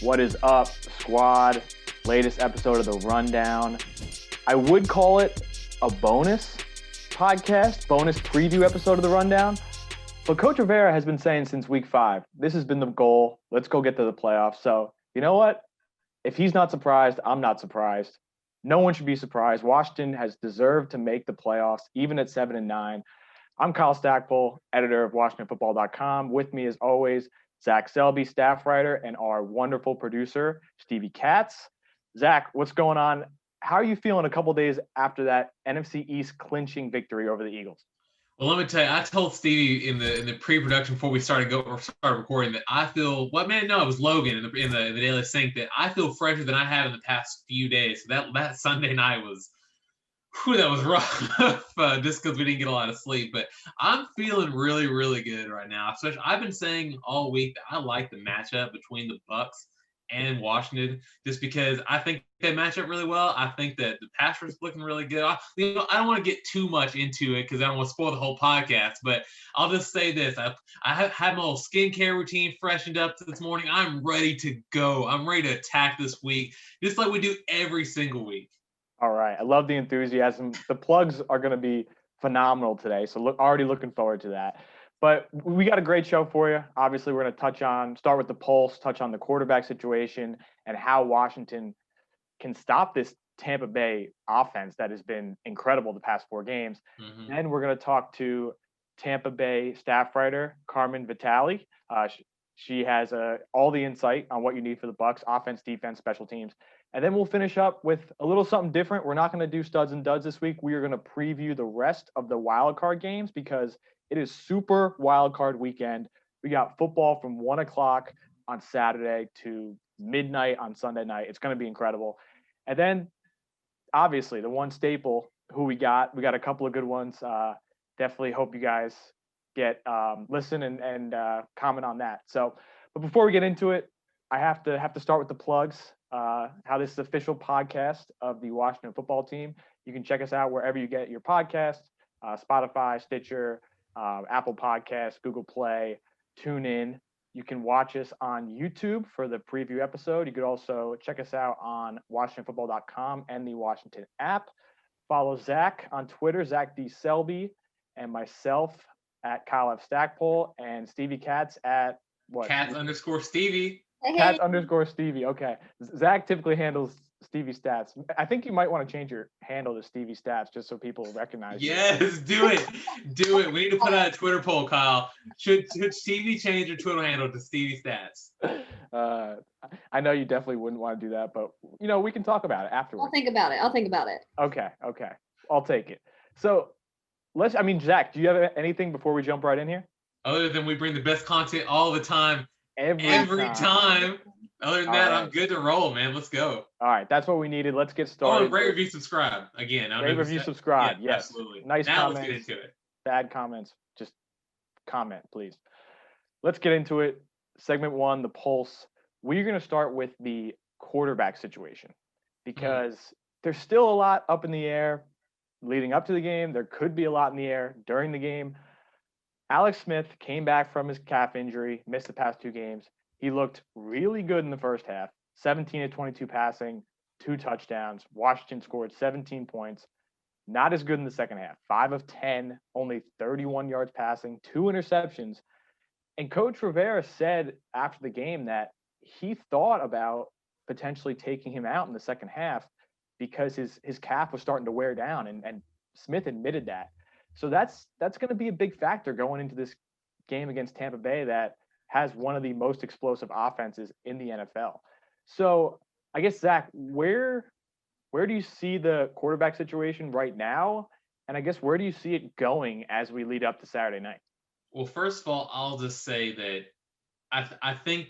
What is up, squad? Latest episode of The Rundown. I would call it a bonus podcast, bonus preview episode of The Rundown. But Coach Rivera has been saying since week 5, this has been the goal. Let's go get to the playoffs. So, you know what? If he's not surprised, I'm not surprised. No one should be surprised. Washington has deserved to make the playoffs, even at 7-9. I'm Kyle Stackpole, editor of WashingtonFootball.com. With me, as always, Zach Selby, staff writer, and our wonderful producer, Stevie Katz. Zach, what's going on? How are you feeling a couple days after that NFC East clinching victory over the Eagles? Well, let me tell you, I told Stevie in the pre-production before we started recording that I feel it was Logan in the Daily Sync, that I feel fresher than I have in the past few days. So that Sunday night was rough, just because we didn't get a lot of sleep. But I'm feeling really, really good right now. Especially, I've been saying all week that I like the matchup between the Bucs and Washington, just because I think they match up really well. I think that the pass rush is looking really good. I don't want to get too much into it because I don't want to spoil the whole podcast, but I'll just say this. I have had my little skincare routine freshened up this morning. I'm ready to go. I'm ready to attack this week, just like we do every single week. All right. I love the enthusiasm. The plugs are going to be phenomenal today, so already looking forward to that. But we got a great show for you. Obviously, we're going to start with the pulse, touch on the quarterback situation and how Washington can stop this Tampa Bay offense that has been incredible the past 4 games. Mm-hmm. And we're going to talk to Tampa Bay staff writer Carmen Vitale. She has all the insight on what you need for the Bucs: offense, defense, special teams. And then we'll finish up with a little something different. We're not going to do studs and duds this week. We are going to preview the rest of the wild card games because it is super wild card weekend. We got football from 1 o'clock on Saturday to midnight on Sunday night. It's going to be incredible. And then, obviously, the one staple who we got a couple of good ones. Definitely hope you guys listen and comment on that. So, but before we get into it, I have to start with the plugs. How this is the official podcast of the Washington football team. You can check us out wherever you get your podcasts, Spotify, Stitcher, Apple Podcasts, Google Play, TuneIn. You can watch us on YouTube for the preview episode. You could also check us out on WashingtonFootball.com and the Washington app. Follow Zach on Twitter, Zach D. Selby, and myself at Kyle F. Stackpole, and Stevie Katz at what? Katz_Stevie. Katz_Stevie. Okay. Zach typically handles Stevie Stats. I think you might want to change your handle to Stevie Stats just so people recognize you. Yes, do it. Do it. We need to put out a Twitter poll, Kyle. Should Stevie change your Twitter handle to Stevie Stats? I know you definitely wouldn't want to do that, but we can talk about it afterwards. I'll think about it. Okay. I'll take it. So Zach, do you have anything before we jump right in here? Other than we bring the best content all the time. Every time. Other than that, right. I'm good to roll, man. Let's go. All right. That's what we needed. Let's get started. Rate, review, subscribe. Again. Rate, review, subscribe. Yeah, yes. Absolutely. Nice now comments. Let's get into it. Bad comments. Just comment, please. Let's get into it. Segment 1, the pulse. We're going to start with the quarterback situation because there's still a lot up in the air leading up to the game. There could be a lot in the air during the game. Alex Smith came back from his calf injury, missed the past 2 games. He looked really good in the first half, 17-22 passing, 2 touchdowns. Washington scored 17 points. Not as good in the second half, 5 of 10, only 31 yards passing, 2 interceptions. And Coach Rivera said after the game that he thought about potentially taking him out in the second half because his calf was starting to wear down, and Smith admitted that. So that's going to be a big factor going into this game against Tampa Bay that has one of the most explosive offenses in the NFL. So I guess, Zach, where do you see the quarterback situation right now? And I guess where do you see it going as we lead up to Saturday night? Well, first of all, I'll just say that I think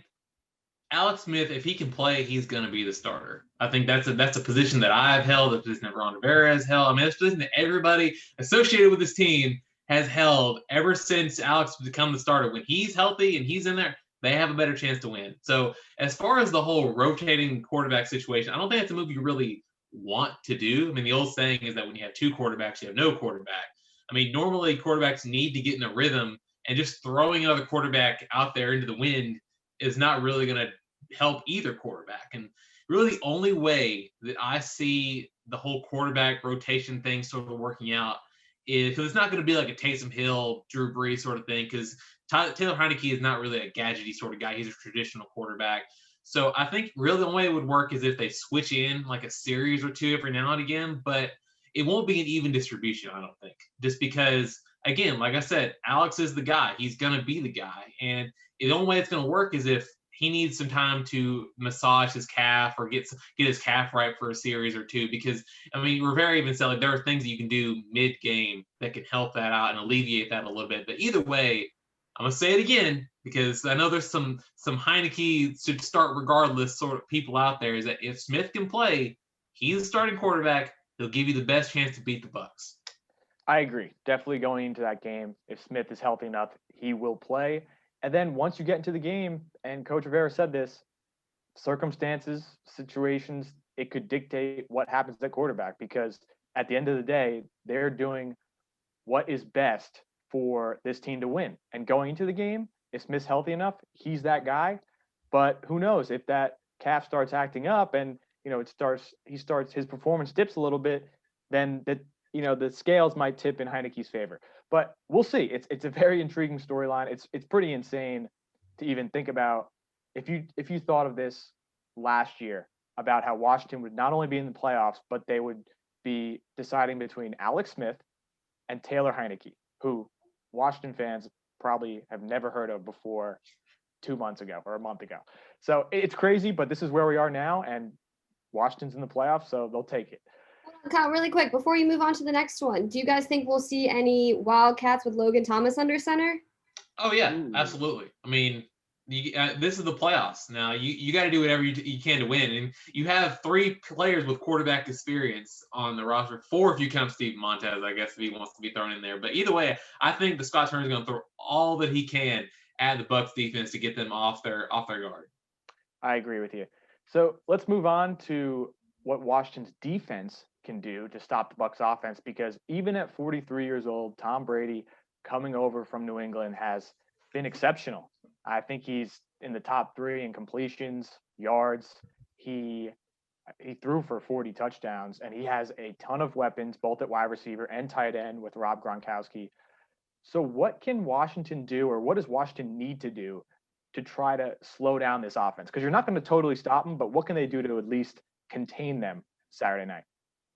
Alex Smith, if he can play, he's going to be the starter. I think that's a position that I've held, a position that Ron Rivera has held. I mean, it's a position that everybody associated with this team has held ever since Alex become the starter. When he's healthy and he's in there, they have a better chance to win. So as far as the whole rotating quarterback situation, I don't think that's a move you really want to do. I mean, the old saying is that when you have 2 quarterbacks, you have no quarterback. I mean, normally quarterbacks need to get in a rhythm, and just throwing another quarterback out there into the wind is not really going to help either quarterback. And really the only way that I see the whole quarterback rotation thing sort of working out is because it's not going to be like a Taysom Hill, Drew Brees sort of thing, because Taylor Heineke is not really a gadgety sort of guy. He's a traditional quarterback. So I think really the only way it would work is if they switch in like a series or two every now and again, but it won't be an even distribution, I don't think. Just because, again, like I said, Alex is the guy. He's going to be the guy. And the only way it's going to work is if he needs some time to massage his calf or get his calf right for a series or two. Because, I mean, Rivera even said like there are things that you can do mid-game that can help that out and alleviate that a little bit. But either way, I'm gonna say it again because I know there's some Heineke should start regardless sort of people out there. Is that if Smith can play, he's a starting quarterback. He'll give you the best chance to beat the Bucs. I agree. Definitely going into that game, if Smith is healthy enough, he will play. And then once you get into the game, and Coach Rivera said this, circumstances, situations, it could dictate what happens at quarterback because at the end of the day, they're doing what is best for this team to win. And going into the game, if Smith's healthy enough, he's that guy. But who knows if that calf starts acting up and his performance dips a little bit, then the scales might tip in Heineke's favor. But we'll see. It's a very intriguing storyline. It's pretty insane to even think about if you thought of this last year about how Washington would not only be in the playoffs, but they would be deciding between Alex Smith and Taylor Heineke, who Washington fans probably have never heard of before 2 months ago or a month ago. So it's crazy, but this is where we are now, and Washington's in the playoffs, so they'll take it. Kyle, really quick, before you move on to the next one, do you guys think we'll see any Wildcats with Logan Thomas under center? Oh, yeah, absolutely. I mean, this is the playoffs. Now, you got to do whatever you can to win. And you have 3 players with quarterback experience on the roster. 4 if you count Steve Montez, I guess, if he wants to be thrown in there. But either way, I think the Scott Turner is going to throw all that he can at the Bucs defense to get them off their guard. I agree with you. So let's move on to what Washington's defense can do to stop the Bucs offense, because even at 43 years old, Tom Brady coming over from New England has been exceptional. I think he's in the top 3 in completions, yards. He threw for 40 touchdowns, and he has a ton of weapons, both at wide receiver and tight end with Rob Gronkowski. So what can Washington do, or what does Washington need to do to try to slow down this offense? Because you're not going to totally stop them, but what can they do to at least contain them Saturday night?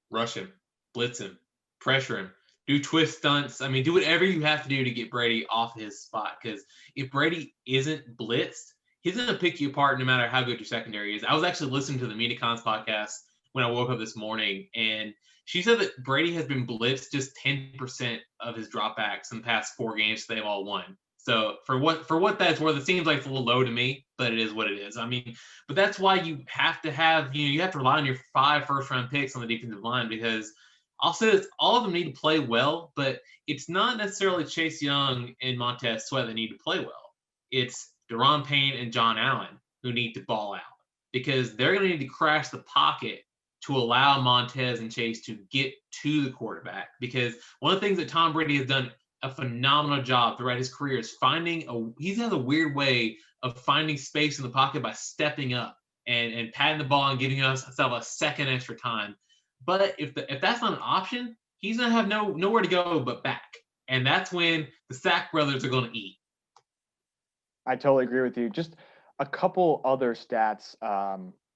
Rush him, blitz him, pressure him, do twist stunts. I mean, do whatever you have to do to get Brady off his spot. Because if Brady isn't blitzed, he's going to pick you apart no matter how good your secondary is. I was actually listening to the Medicons podcast when I woke up this morning, and she said that Brady has been blitzed just 10% of his dropbacks in the past 4 games. So they've all won. So for what that's worth, it seems like it's a little low to me, but it is what it is. I mean, but that's why you have to have, you have to rely on your 5 first-round picks on the defensive line, because I'll say this, all of them need to play well, but it's not necessarily Chase Young and Montez Sweat that need to play well. It's Deron Payne and John Allen who need to ball out, because they're going to need to crash the pocket to allow Montez and Chase to get to the quarterback. Because one of the things that Tom Brady has done a phenomenal job throughout his career is he has a weird way of finding space in the pocket by stepping up and patting the ball and giving himself a second extra time. But if that's not an option, he's going to have nowhere to go but back. And that's when the Sack brothers are going to eat. I totally agree with you. Just a couple other stats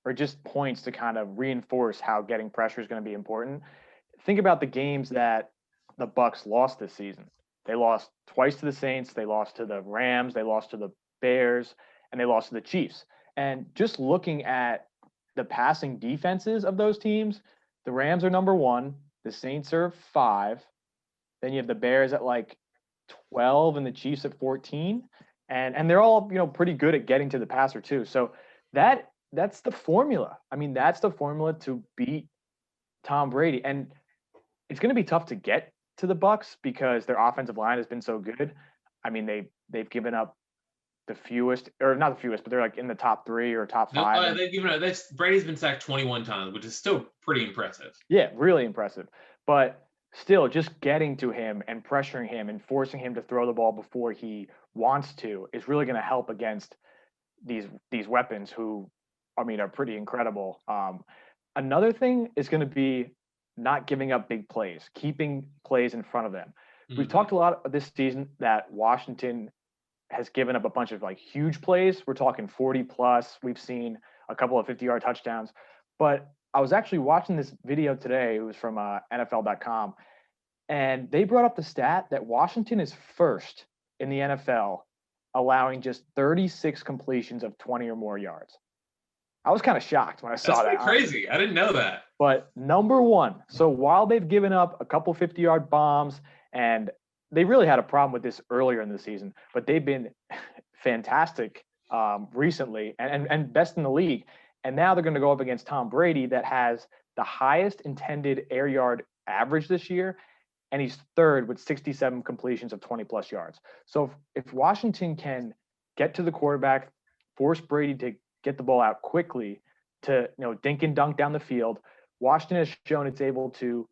or just points to kind of reinforce how getting pressure is going to be important. Think about the games that the Bucs lost this season. They lost twice to the Saints. They lost to the Rams. They lost to the Bears, and they lost to the Chiefs. And just looking at the passing defenses of those teams, the Rams are number 1. The Saints are 5. Then you have the Bears at like 12 and the Chiefs at 14. And they're all, pretty good at getting to the passer too. So that's the formula. I mean, that's the formula to beat Tom Brady. And it's going to be tough to get to the Bucs because their offensive line has been so good. I mean, they've given up the fewest, or not the fewest, but they're like in the top 3 or top 5. They've given up. Brady's been sacked 21 times, which is still pretty impressive. Yeah, really impressive. But still, just getting to him and pressuring him and forcing him to throw the ball before he wants to is really going to help against these weapons who are pretty incredible. Another thing is going to be not giving up big plays, keeping plays in front of them. We've talked a lot this season that Washington has given up a bunch of like huge plays. We're talking 40 plus. We've seen a couple of 50-yard touchdowns. But I was actually watching this video today. It was from NFL.com. And they brought up the stat that Washington is first in the NFL, allowing just 36 completions of 20 or more yards. I was kind of shocked when I saw that. That's crazy. I didn't know that. But number one, so while they've given up a couple 50-yard bombs, and they really had a problem with this earlier in the season, but they've been fantastic recently and best in the league. And now they're going to go up against Tom Brady that has the highest intended air yard average this year. And he's third with 67 completions of 20 plus yards. So if Washington can get to the quarterback, force Brady to get the ball out quickly to, dink and dunk down the field, Washington has shown it's able to,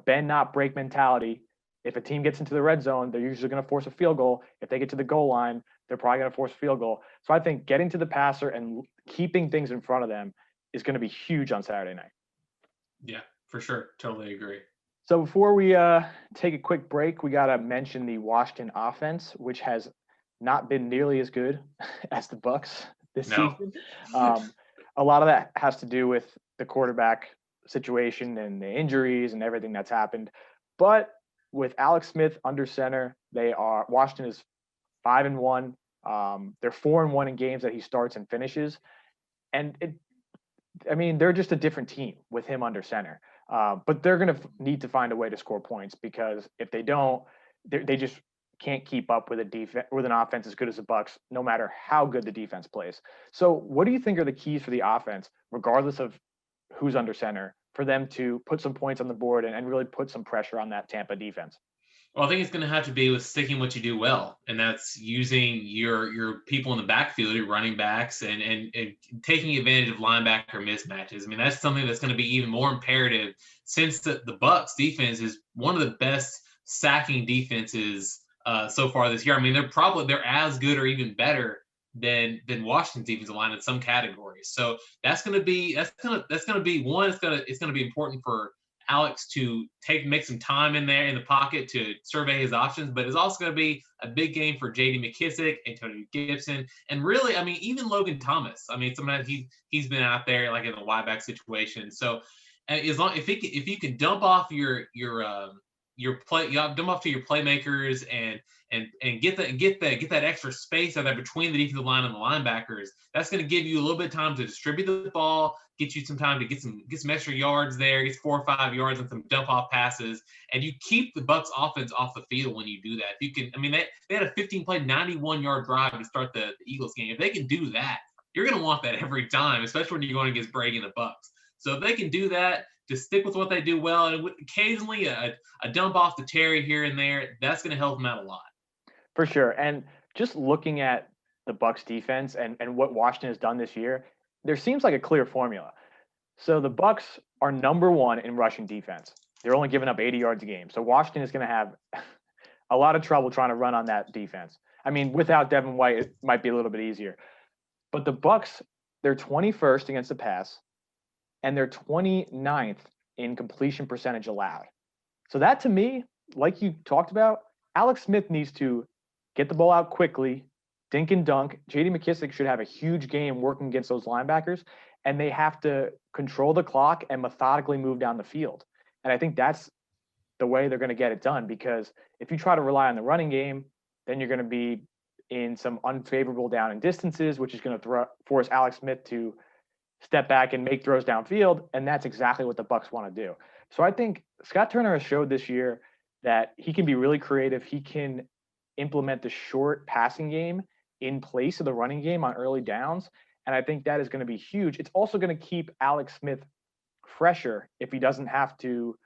bend, not break mentality. If a team gets into the red zone, they're usually going to force a field goal. If they get to the goal line, they're probably going to force a field goal. So I think getting to the passer and keeping things in front of them is going to be huge on Saturday night. Yeah, for sure. Totally agree. So before we take a quick break, we got to mention the Washington offense, which has not been nearly as good as the Bucs this season. A lot of that has to do with the quarterback situation and the injuries and everything that's happened. But with Alex Smith under center, Washington is 5-1. They're 4-1 in games that he starts and finishes. And they're just a different team with him under center. But they're going to need to find a way to score points, because if they don't, they just can't keep up with an offense as good as the Bucs, no matter how good the defense plays. So what do you think are the keys for the offense, regardless of who's under center, for them to put some points on the board and really put some pressure on that Tampa defense? Well, I think it's going to have to be with sticking what you do well, and that's using your people in the backfield, your running backs, and taking advantage of linebacker mismatches. That's something that's going to be even more imperative, since the Bucs defense is one of the best sacking defenses so far this year. They're as good or even better than Washington's defensive line in some categories. So it's going to be important for Alex to make some time in there in the pocket to survey his options, but it's also going to be a big game for J.D. McKissic, Antonio Gibson, and really, even Logan Thomas. Sometimes he's been out there like in a wide back situation. So if you can dump off your dump off to your playmakers and get that extra space out there between the defensive line and the linebackers, that's going to give you a little bit of time to distribute the ball, get you some time to get some extra yards there, get 4 or 5 yards and some dump off passes, and you keep the Bucs offense off the field when you do that. If you can, they had a 15-play, 91-yard drive to start the Eagles game. If they can do that, you're going to want that every time, especially when you're going against Brady and the Bucs. So if they can do that, just stick with what they do well, and occasionally a dump off to Terry here and there, that's going to help them out a lot. For sure. And just looking at the Bucs defense and what Washington has done this year, there seems like a clear formula. So the Bucs are number one in rushing defense. They're only giving up 80 yards a game. So Washington is going to have a lot of trouble trying to run on that defense. Without Devin White, it might be a little bit easier. But the Bucs, they're 21st against the pass, and they're 29th in completion percentage allowed. So that, to me, like you talked about, Alex Smith needs to get the ball out quickly, dink and dunk. J.D. McKissic should have a huge game working against those linebackers, and they have to control the clock and methodically move down the field. And I think that's the way they're going to get it done, because if you try to rely on the running game, then you're going to be in some unfavorable down and distances, which is going to force Alex Smith to step back and make throws downfield, and that's exactly what the Bucs want to do. So I think Scott Turner has showed this year that he can be really creative. He can implement the short passing game in place of the running game on early downs, and I think that is going to be huge. It's also going to keep Alex Smith fresher if he doesn't have to,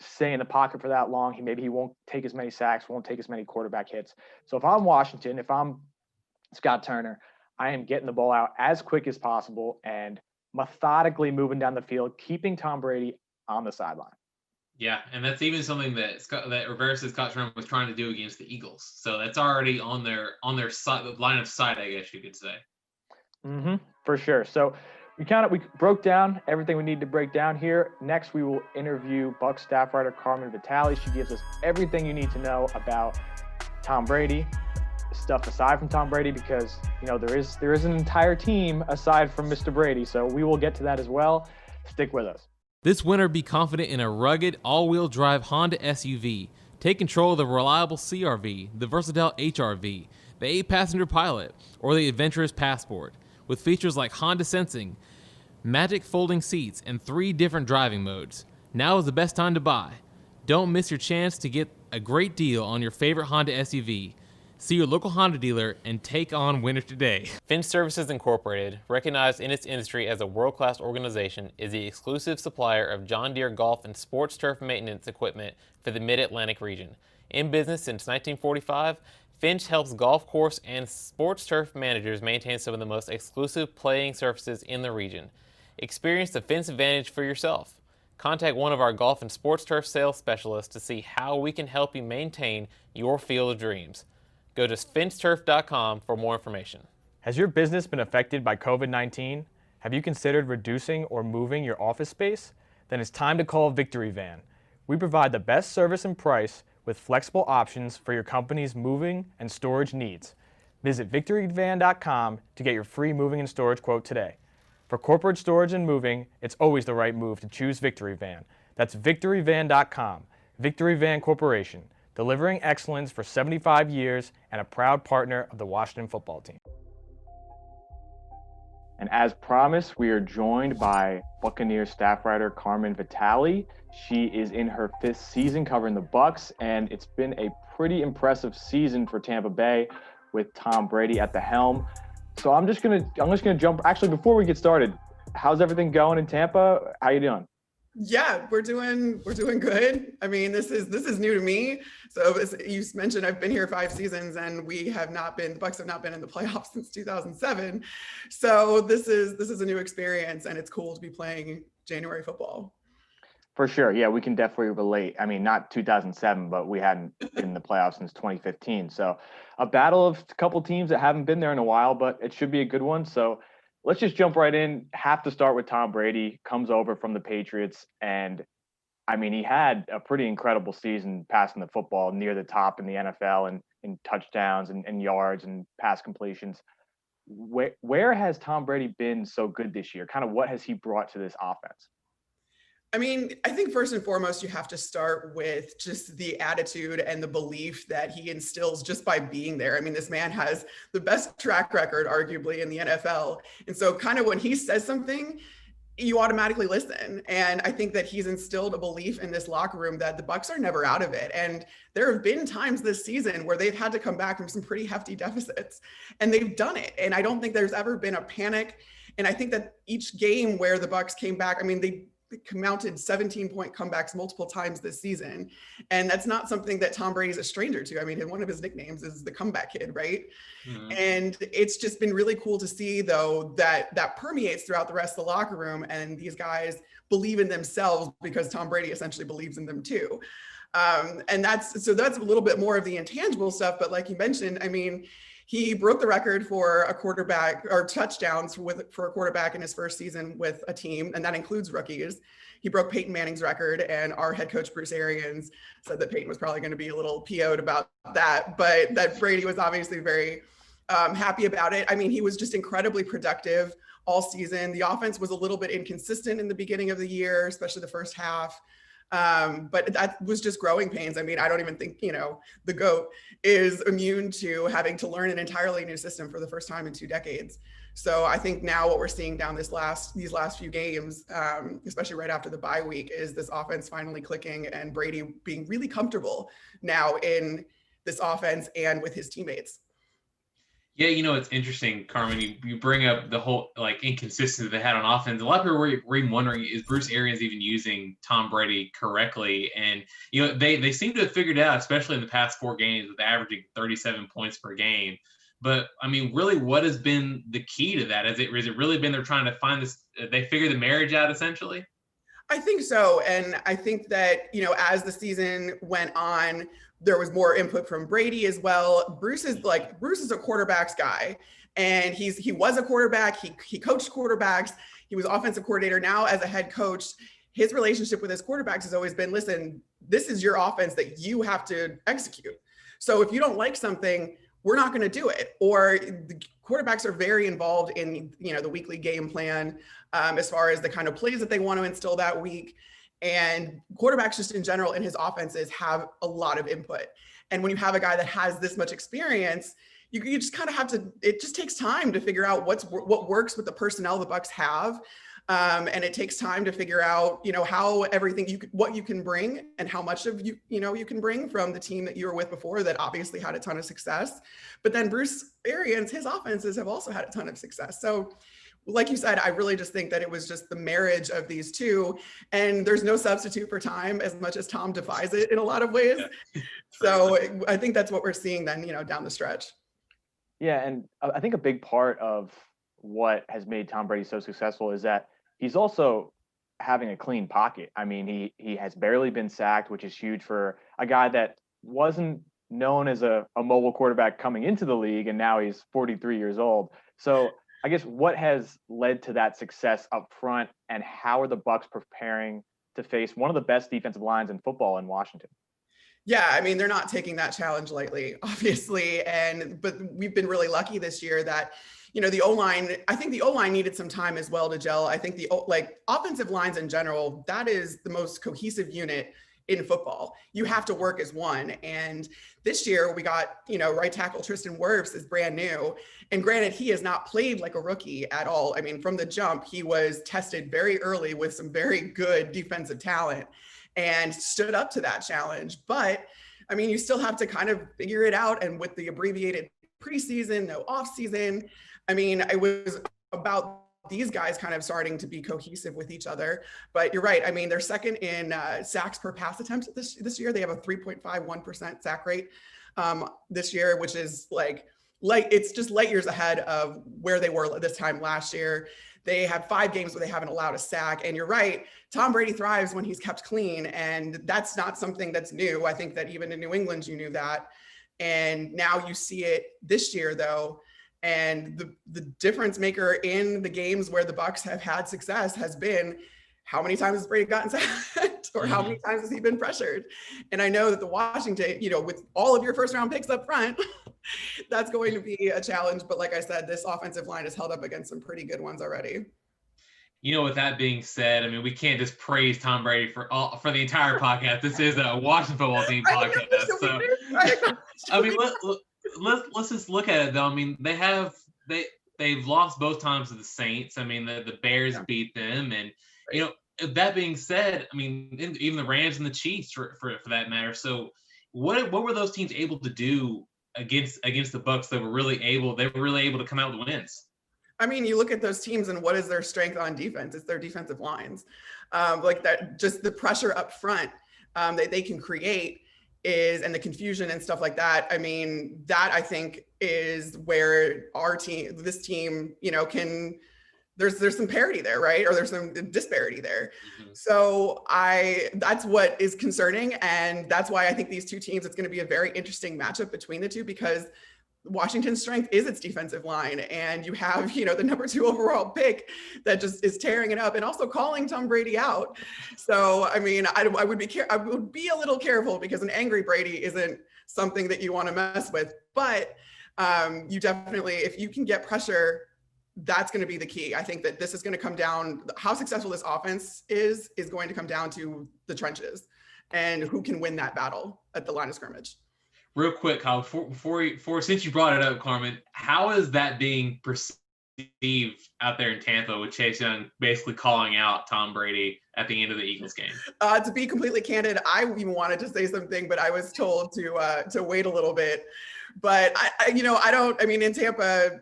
stay in the pocket for that long. Maybe he won't take as many sacks, won't take as many quarterback hits. So if I'm Washington, if I'm Scott Turner, I am getting the ball out as quick as possible and methodically moving down the field, keeping Tom Brady on the sideline. Yeah, and that's even something that Rivera says Scott Turner was trying to do against the Eagles. So that's already on their side, line of sight, I guess you could say. For sure. So we broke down everything we need to break down here. Next, we will interview Bucs staff writer Carmen Vitale. She gives us everything you need to know about Tom Brady, stuff aside from Tom Brady, because there is an entire team aside from Mr. Brady. So we will get to that as well. Stick with us. This winter, be confident in a rugged, all-wheel drive Honda SUV. Take control of the reliable CR-V, the versatile HR-V, the 8-passenger Pilot, or the adventurous Passport. With features like Honda Sensing, magic folding seats, and 3 different driving modes. Now is the best time to buy. Don't miss your chance to get a great deal on your favorite Honda SUV. See your local Honda dealer and take on winter today. Finch Services Incorporated, recognized in its industry as a world-class organization, is the exclusive supplier of John Deere golf and sports turf maintenance equipment for the Mid-Atlantic region. In business since 1945, Finch helps golf course and sports turf managers maintain some of the most exclusive playing surfaces in the region. Experience the Finch advantage for yourself. Contact one of our golf and sports turf sales specialists to see how we can help you maintain your field of dreams. Go to finchturf.com for more information. Has your business been affected by COVID-19? Have you considered reducing or moving your office space? Then it's time to call Victory Van. We provide the best service and price with flexible options for your company's moving and storage needs. Visit victoryvan.com to get your free moving and storage quote today. For corporate storage and moving, it's always the right move to choose Victory Van. That's victoryvan.com. Victory Van Corporation, delivering excellence for 75 years and a proud partner of the Washington football team. And as promised, we are joined by Buccaneers staff writer Carmen Vitale. She is in her 5th season covering the Bucs, and it's been a pretty impressive season for Tampa Bay with Tom Brady at the helm. So I'm just gonna jump. Actually, before we get started, how's everything going in Tampa? How you doing? Yeah, we're doing good. I mean, this is new to me. So as you mentioned, I've been here 5 seasons, and the Bucs have not been in the playoffs since 2007. So this is a new experience, and it's cool to be playing January football. For sure. Yeah, we can definitely relate. I mean, not 2007, but we hadn't been in the playoffs since 2015. So a battle of a couple teams that haven't been there in a while, but it should be a good one. So let's just jump right in. Have to start with Tom Brady, comes over from the Patriots. And I mean, he had a pretty incredible season passing the football near the top in the NFL and in touchdowns and yards and pass completions. Where has Tom Brady been so good this year? Kind of what has he brought to this offense? I mean, I think first and foremost, you have to start with just the attitude and the belief that he instills just by being there. I mean, this man has the best track record, arguably, in the NFL. And so kind of when he says something, you automatically listen. And I think that he's instilled a belief in this locker room that the Bucs are never out of it. And there have been times this season where they've had to come back from some pretty hefty deficits, and they've done it. And I don't think there's ever been a panic. And I think that each game where the Bucs came back, I mean, they mounted 17-point comebacks multiple times this season. And that's not something that Tom Brady's a stranger to. I mean, one of his nicknames is the comeback kid, right? Mm-hmm. And it's just been really cool to see, though, that permeates throughout the rest of the locker room. And these guys believe in themselves because Tom Brady essentially believes in them too. And that's a little bit more of the intangible stuff. But like you mentioned, I mean, he broke the record for a quarterback or touchdowns for a quarterback in his first season with a team, and that includes rookies. He broke Peyton Manning's record, and our head coach, Bruce Arians, said that Peyton was probably going to be a little PO'd about that, but that Brady was obviously very happy about it. I mean, he was just incredibly productive all season. The offense was a little bit inconsistent in the beginning of the year, especially the first half. But that was just growing pains. I mean, I don't even think, the GOAT is immune to having to learn an entirely new system for the first time in 2 decades. So I think now what we're seeing down these last few games, especially right after the bye week, is this offense finally clicking and Brady being really comfortable now in this offense and with his teammates. Yeah, it's interesting, Carmen. You bring up the whole inconsistency they had on offense. A lot of people were even wondering, is Bruce Arians even using Tom Brady correctly? And they seem to have figured out, especially in the past 4 games, with averaging 37 points per game. But I mean, really, what has been the key to that? Has it really been they're trying to find this? They figure the marriage out essentially? I think so, and I think that as the season went on, there was more input from Brady as well. Bruce is a quarterback's guy. And he was a quarterback. He coached quarterbacks. He was offensive coordinator. Now as a head coach, his relationship with his quarterbacks has always been, listen, this is your offense that you have to execute. So if you don't like something, we're not going to do it. Or the quarterbacks are very involved in, the weekly game plan, as far as the kind of plays that they want to instill that week. And quarterbacks just in general in his offenses have a lot of input. And when you have a guy that has this much experience, you just kind of have to, it just takes time to figure out what works with the personnel the Bucs have. And it takes time to figure out, how what you can bring and how much of you can bring from the team that you were with before that obviously had a ton of success. But then Bruce Arians, his offenses have also had a ton of success. So like you said, I really just think that it was just the marriage of these two, and there's no substitute for time as much as Tom defies it in a lot of ways. Yeah. So I think that's what we're seeing then, down the stretch. Yeah. And I think a big part of what has made Tom Brady so successful is that he's also having a clean pocket. I mean, he has barely been sacked, which is huge for a guy that wasn't known as a mobile quarterback coming into the league, and now he's 43 years old. So I guess what has led to that success up front, and how are the Bucs preparing to face one of the best defensive lines in football in Washington? Yeah, I mean, they're not taking that challenge lightly, obviously. But we've been really lucky this year that, the O-line, I think the O-line needed some time as well to gel. I think the offensive lines in general, that is the most cohesive unit in football. You have to work as one. And this year we got, right tackle Tristan Wirfs is brand new. And granted, he has not played like a rookie at all. I mean, from the jump, he was tested very early with some very good defensive talent and stood up to that challenge. But I mean, you still have to kind of figure it out. And with the abbreviated preseason, no off season, I mean, it was about these guys kind of starting to be cohesive with each other. But you're right. I mean, they're second in sacks per pass attempt this year. They have a 3.51% sack rate this year, which is it's just light years ahead of where they were this time last year. They have 5 games where they haven't allowed a sack. And you're right, Tom Brady thrives when he's kept clean. And that's not something that's new. I think that even in New England, you knew that. And now you see it this year, though. And the difference maker in the games where the Bucs have had success has been how many times has Brady gotten sacked, or how many times has he been pressured? And I know that the Washington, with all of your first round picks up front, that's going to be a challenge. But like I said, this offensive line has held up against some pretty good ones already. With that being said, I mean, we can't just praise Tom Brady for the entire podcast. This is a Washington football team podcast. So, I mean, let's just look at it though. I mean, they've lost both times to the Saints. I mean, the Bears beat them, and that being said, I mean, even the Rams and the Chiefs for that matter. So, what were those teams able to do against the Bucs that were really able to come out with wins? I mean, you look at those teams and what is their strength on defense? It's their defensive lines. That, just the pressure up front that they can create and the confusion and stuff like that. I mean, that I think is where this team, there's some parity there, right? Or there's some disparity there. Mm-hmm. So that's what is concerning. And that's why I think these two teams, it's going to be a very interesting matchup between the two, because Washington's strength is its defensive line. And you have, the number 2 overall pick that just is tearing it up and also calling Tom Brady out. So, I mean, I would be a little careful, because an angry Brady isn't something that you want to mess with. But you definitely, if you can get pressure, that's going to be the key. I think that this is going to come down, how successful this offense is going to come down to the trenches and who can win that battle at the line of scrimmage. Real quick, Kyle, before since you brought it up, Carmen, how is that being perceived out there in Tampa with Chase Young basically calling out Tom Brady at the end of the Eagles game? To be completely candid, I even wanted to say something, but I was told to wait a little bit. But I mean, in Tampa,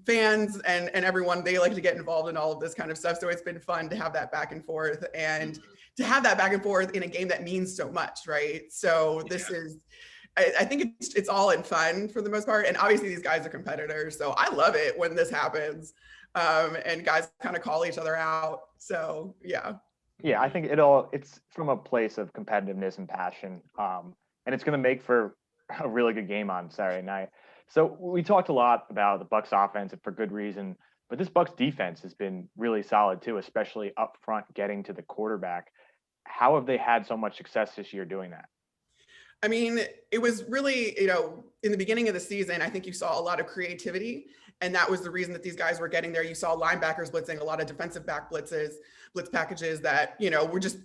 fans and everyone, they like to get involved in all of this kind of stuff. So it's been fun to have that back and forth, and to have that back and forth in a game that means so much, right? So this is, I think it's all in fun for the most part. And obviously these guys are competitors. So I love it when this happens, and guys kind of call each other out. So, yeah. Yeah, I think it's from a place of competitiveness and passion. And it's going to make for a really good game on Saturday night. So we talked a lot about the Bucs offense, and for good reason, but this Bucs defense has been really solid too, especially up front getting to the quarterback. How have they had so much success this year doing that? I mean, it was really, in the beginning of the season, I think you saw a lot of creativity. And that was the reason that these guys were getting there. You saw linebackers blitzing, a lot of defensive back blitz packages that, were just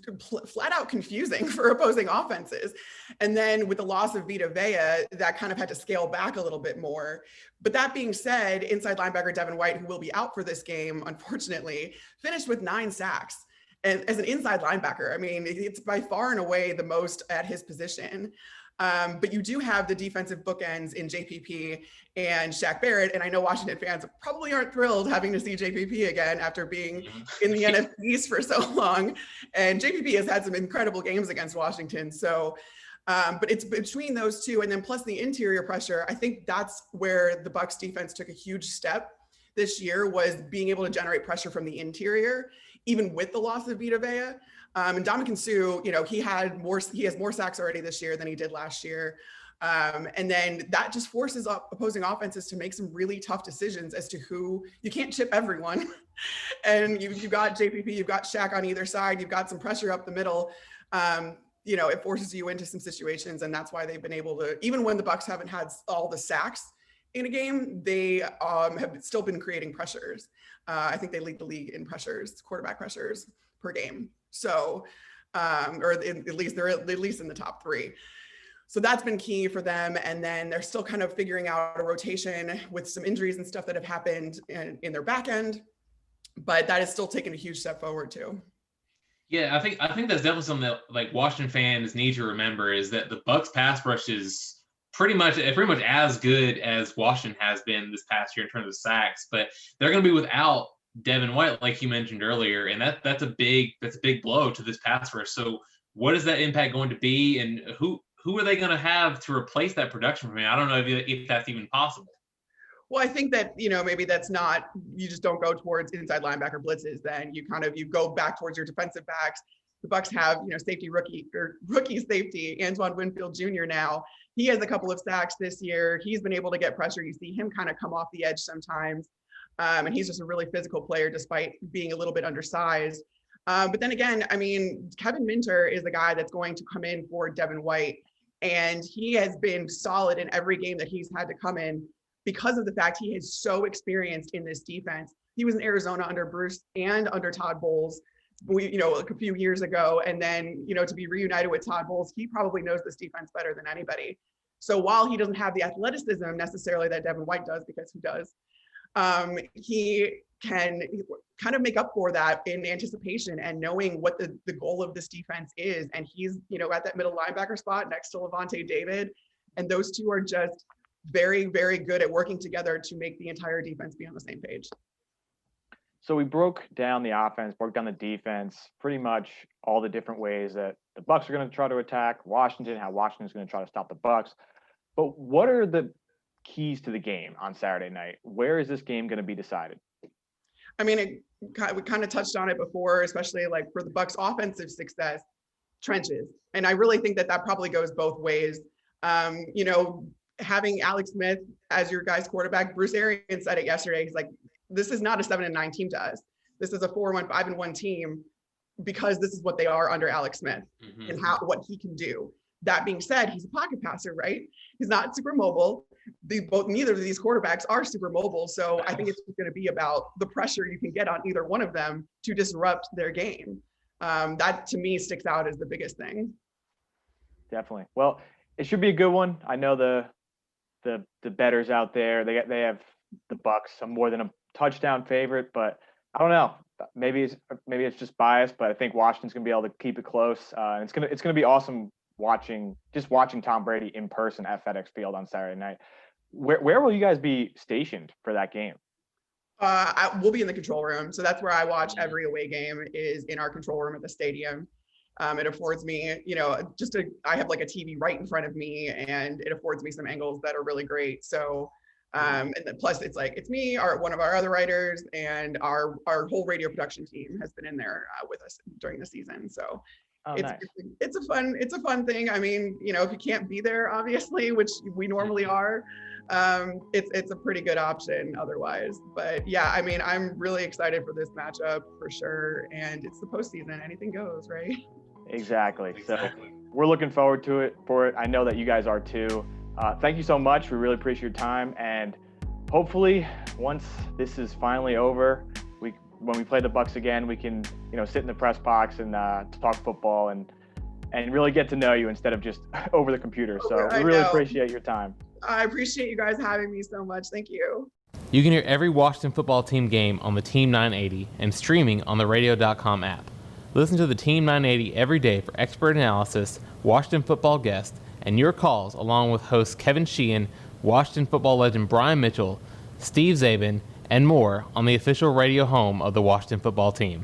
flat out confusing for opposing offenses. And then with the loss of Vita Vea, that kind of had to scale back a little bit more. But that being said, inside linebacker Devin White, who will be out for this game, unfortunately, finished with 9 sacks. And as an inside linebacker, I mean, it's by far and away the most at his position. But you do have the defensive bookends in JPP and Shaq Barrett. And I know Washington fans probably aren't thrilled having to see JPP again after being in the NFC East for so long. And JPP has had some incredible games against Washington. So, but it's between those two. And then plus the interior pressure, I think that's where the Bucs defense took a huge step this year, was being able to generate pressure from the interior, even with the loss of Vita Vea. And Ndamukong Suh, he has more sacks already this year than he did last year. And then that just forces opposing offenses to make some really tough decisions as to who you can't chip everyone. And you've got JPP, you've got Shaq on either side, you've got some pressure up the middle. It forces you into some situations. And that's why they've been able to, even when the Bucs haven't had all the sacks in a game, they have still been creating pressures. I think they lead the league in pressures, quarterback pressures per game. So, or at least they're at least in the top 3. So that's been key for them. And then they're still kind of figuring out a rotation with some injuries and stuff that have happened in their back end. But that has still taken a huge step forward too. Yeah, I think that's definitely something that like Washington fans need to remember, is that the Bucs pass rush is pretty much as good as Washington has been this past year in terms of sacks, but they're going to be without Devin White, like you mentioned earlier, and that's a big blow to this pass rush. So what is that impact going to be, and who are they going to have to replace that production for me? I don't know if that's even possible. Well, I think that, maybe that's not, you just don't go towards inside linebacker blitzes. Then you go back towards your defensive backs. The Bucs have, rookie safety, Antoine Winfield Jr. now. He has a couple of sacks this year. He's been able to get pressure. You see him kind of come off the edge sometimes. And he's just a really physical player despite being a little bit undersized. But then again, I mean, Kevin Minter is the guy that's going to come in for Devin White. And he has been solid in every game that he's had to come in because of the fact he is so experienced in this defense. He was in Arizona under Bruce and under Todd Bowles, a few years ago. And then, to be reunited with Todd Bowles, he probably knows this defense better than anybody. So while he doesn't have the athleticism necessarily that Devin White does, because who does, he can kind of make up for that in anticipation and knowing what the goal of this defense is. And he's, at that middle linebacker spot next to Levante David. And those two are just very, very good at working together to make the entire defense be on the same page. So we broke down the offense, broke down the defense, pretty much all the different ways that the Bucs are going to try to attack Washington, how Washington's going to try to stop the Bucs. But what are the keys to the game on Saturday night? Where is this game going to be decided? I mean, we kind of touched on it before, especially like for the Bucs' offensive success, trenches. And I really think that probably goes both ways. Having Alex Smith as your guys' quarterback, Bruce Arians said it yesterday. He's like, this is not a 7-9 team to us. This is a 4-1, 5-1 team because this is what they are under Alex Smith and what he can do. That being said, he's a pocket passer, right? He's not super mobile. Neither of these quarterbacks are super mobile. So I think it's going to be about the pressure you can get on either one of them to disrupt their game. That to me sticks out as the biggest thing. Definitely. Well, it should be a good one. I know the bettors out there, they have the Bucs. I'm more than a touchdown favorite, but I don't know. Maybe it's just bias, but I think Washington's gonna be able to keep it close. It's gonna be awesome watching Tom Brady in person at FedEx Field on Saturday night. Where will you guys be stationed for that game? We'll be in the control room, so that's where I watch every away game. Is in our control room at the stadium. It affords me, I have like a TV right in front of me, and it affords me some angles that are really great. So. And then plus it's me, one of our other writers, and our whole radio production team has been in there with us during the season. So it's a fun thing. I mean, if you can't be there, obviously, which we normally are, it's a pretty good option otherwise. But yeah, I mean, I'm really excited for this matchup for sure. And it's the postseason, anything goes, right? Exactly. So we're looking forward to it. I know that you guys are too. Thank you so much. We really appreciate your time, and hopefully once this is finally over, when we play the Bucs again, we can, sit in the press box and talk football and really get to know you instead of just over the computer. So we really appreciate your time. I appreciate you guys having me so much. Thank you. You can hear every Washington football team game on the Team 980 and streaming on the radio.com app. Listen to the Team 980 every day for expert analysis, Washington football guests, and your calls, along with hosts Kevin Sheehan, Washington football legend Brian Mitchell, Steve Zabin, and more on the official radio home of the Washington football team.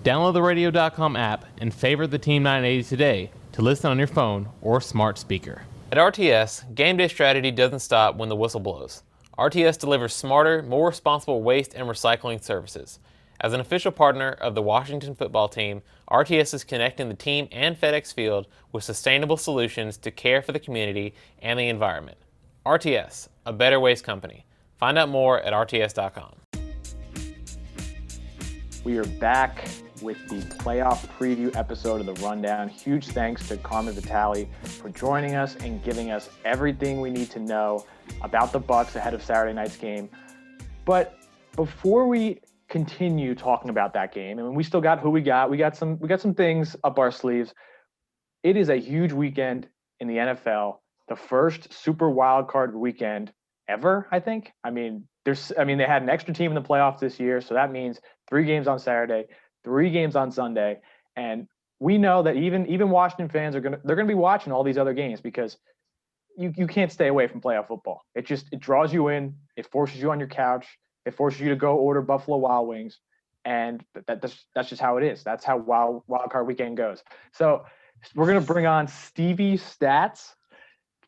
Download the radio.com app and favorite the Team 980 today to listen on your phone or smart speaker. At RTS, game day strategy doesn't stop when the whistle blows. RTS delivers smarter, more responsible waste and recycling services. As an official partner of the Washington football team, RTS is connecting the team and FedEx Field with sustainable solutions to care for the community and the environment. RTS, a better waste company. Find out more at rts.com. We are back with the playoff preview episode of The Rundown. Huge thanks to Carmen Vitale for joining us and giving us everything we need to know about the Bucs ahead of Saturday night's game. But before we continue talking about that game, and we still got who we got some things up our sleeves. It is a huge weekend in the NFL, the first super wild card weekend ever, I think. I mean, they had an extra team in the playoffs this year, so that means 3 games on Saturday, 3 games on Sunday, and we know that even Washington fans they're gonna be watching all these other games because you can't stay away from playoff football. It draws you in, it forces you on your couch, it forces you to go order Buffalo Wild Wings, and that's just how it is. That's how wild card weekend goes. So we're gonna bring on Stevie Stats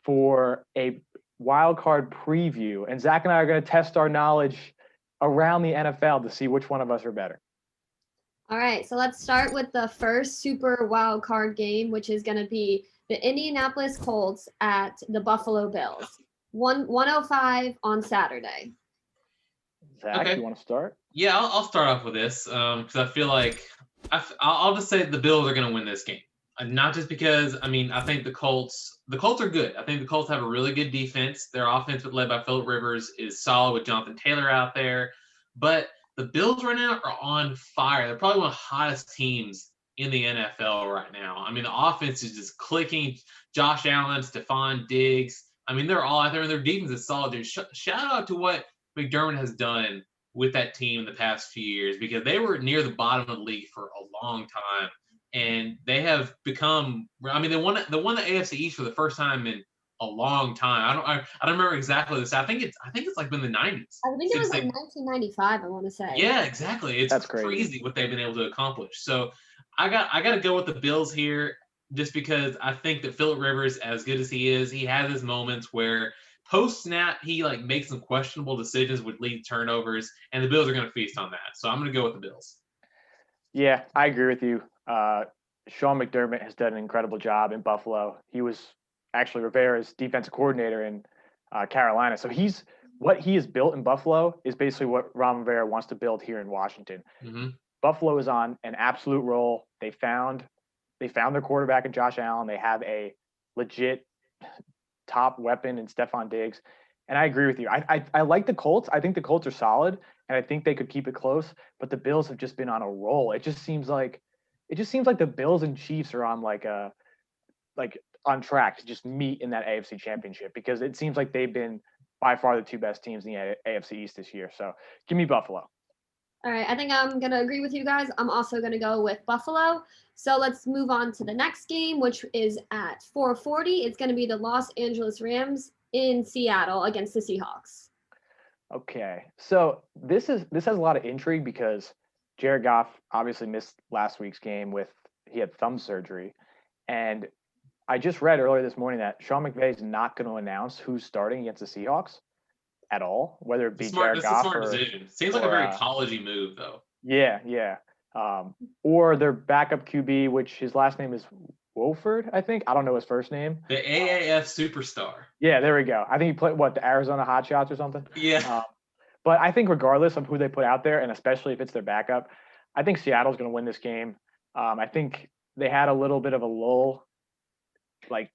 for a wild card preview, and Zach and I are going to test our knowledge around the NFL to see which one of us are better. All right, so let's start with the first super wild card game, which is going to be the Indianapolis Colts at the Buffalo Bills. 1:05 on Saturday. Zach, Okay. You want to start? Yeah, I'll start off with this because I feel like I'll just say the Bills are going to win this game. Not just because, I think the Colts are good. I think the Colts have a really good defense. Their offense, led by Phillip Rivers, is solid with Jonathan Taylor out there. But the Bills right now are on fire. They're probably one of the hottest teams in the NFL right now. The offense is just clicking. Josh Allen, Stephon Diggs. They're all out there, and their defense is solid. Dude, shout out to what McDermott has done with that team in the past few years, because they were near the bottom of the league for a long time. And they have become. They won the AFC East for the first time in a long time. I don't remember exactly this. I think it's like been the 90s. I think it was like 1995. I want to say. Yeah, exactly. That's crazy what they've been able to accomplish. So I got to go with the Bills here, just because I think that Phillip Rivers, as good as he is, he has his moments where post snap he makes some questionable decisions which lead to turnovers, and the Bills are going to feast on that. So I'm going to go with the Bills. Yeah, I agree with you. Sean McDermott has done an incredible job in Buffalo. He was actually Rivera's defensive coordinator in Carolina. So what he has built in Buffalo is basically what Ron Rivera wants to build here in Washington. Mm-hmm. Buffalo is on an absolute roll. They found their quarterback in Josh Allen. They have a legit top weapon in Stephon Diggs. And I agree with you. I like the Colts. I think the Colts are solid, and I think they could keep it close. But the Bills have just been on a roll. It just seems like the Bills and Chiefs are on on track to just meet in that AFC Championship, because it seems like they've been by far the 2 best teams in the AFC East this year. So give me Buffalo. All right, I think I'm going to agree with you guys. I'm also going to go with Buffalo. So let's move on to the next game, which is at 4:40. It's going to be the Los Angeles Rams in Seattle against the Seahawks. Okay, so this has a lot of intrigue because Jared Goff obviously missed last week's game he had thumb surgery, and I just read earlier this morning that Sean McVay is not going to announce who's starting against the Seahawks at all, whether it be Jared Goff. That's a smart decision. Seems like a very college-y move, though. Yeah. Or their backup QB, which his last name is Wolford, I think. I don't know his first name. The AAF superstar. Yeah, there we go. I think he played the Arizona Hotshots or something. Yeah. But I think regardless of who they put out there, and especially if it's their backup, I think Seattle's going to win this game. I think they had a little bit of a lull, like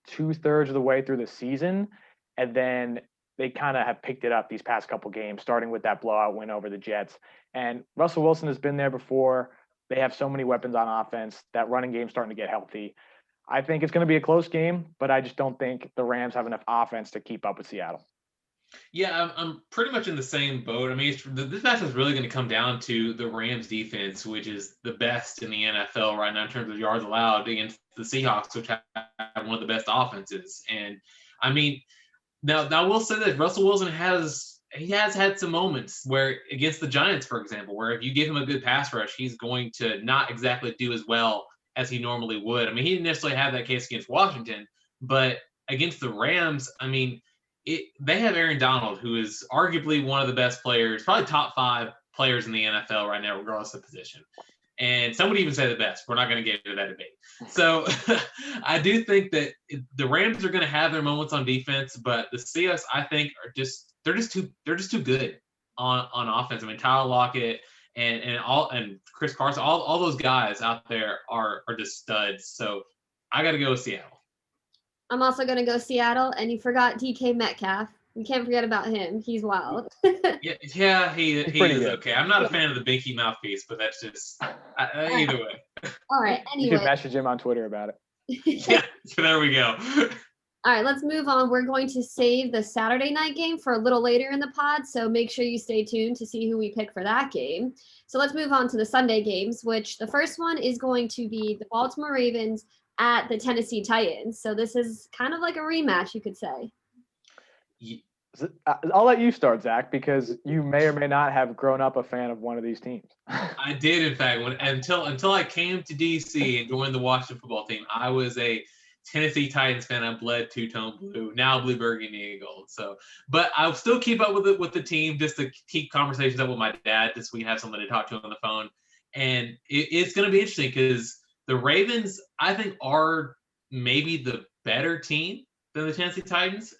2/3 of the way through the season, and then they kind of have picked it up these past couple games, starting with that blowout win over the Jets. And Russell Wilson has been there before. They have so many weapons on offense. That running game's starting to get healthy. I think it's going to be a close game, but I just don't think the Rams have enough offense to keep up with Seattle. Yeah, I'm pretty much in the same boat. I mean, this match is really going to come down to the Rams defense, which is the best in the NFL right now in terms of yards allowed, against the Seahawks, which have one of the best offenses. And I mean, now I will say that Russell Wilson has had some moments where, against the Giants, for example, where if you give him a good pass rush, he's going to not exactly do as well as he normally would. I mean, he didn't necessarily have that case against Washington, but against the Rams, I mean, they have Aaron Donald, who is arguably one of the best players, probably top 5 players in the NFL right now, regardless of position. And some would even say the best. We're not going to get into that debate. So I do think that the Rams are going to have their moments on defense, but the Seahawks, I think, are just too good on offense. I mean, Tyler Lockett and Chris Carson, all those guys out there are just studs. So I got to go with Seattle. I'm also going to go Seattle, and you forgot DK Metcalf. We can't forget about him. He's wild. yeah, he is good. Okay. I'm not a fan of the Binky mouthpiece, but that's just either way. All right. Anyway, You should message him on Twitter about it. Yeah, so there we go. All right, let's move on. We're going to save the Saturday night game for a little later in the pod, so make sure you stay tuned to see who we pick for that game. So let's move on to the Sunday games, which the first one is going to be the Baltimore Ravens at the Tennessee Titans. So this is kind of like a rematch, you could say. I'll let you start, Zach, because you may or may not have grown up a fan of one of these teams. I did, in fact, until I came to DC and joined the Washington football team. I was a Tennessee Titans fan. I bled two-tone blue, now blue, burgundy, and gold. So, but I'll still keep up with the team just to keep conversations up with my dad, just so we have somebody to talk to on the phone. And it's going to be interesting because the Ravens, I think, are maybe the better team than the Tennessee Titans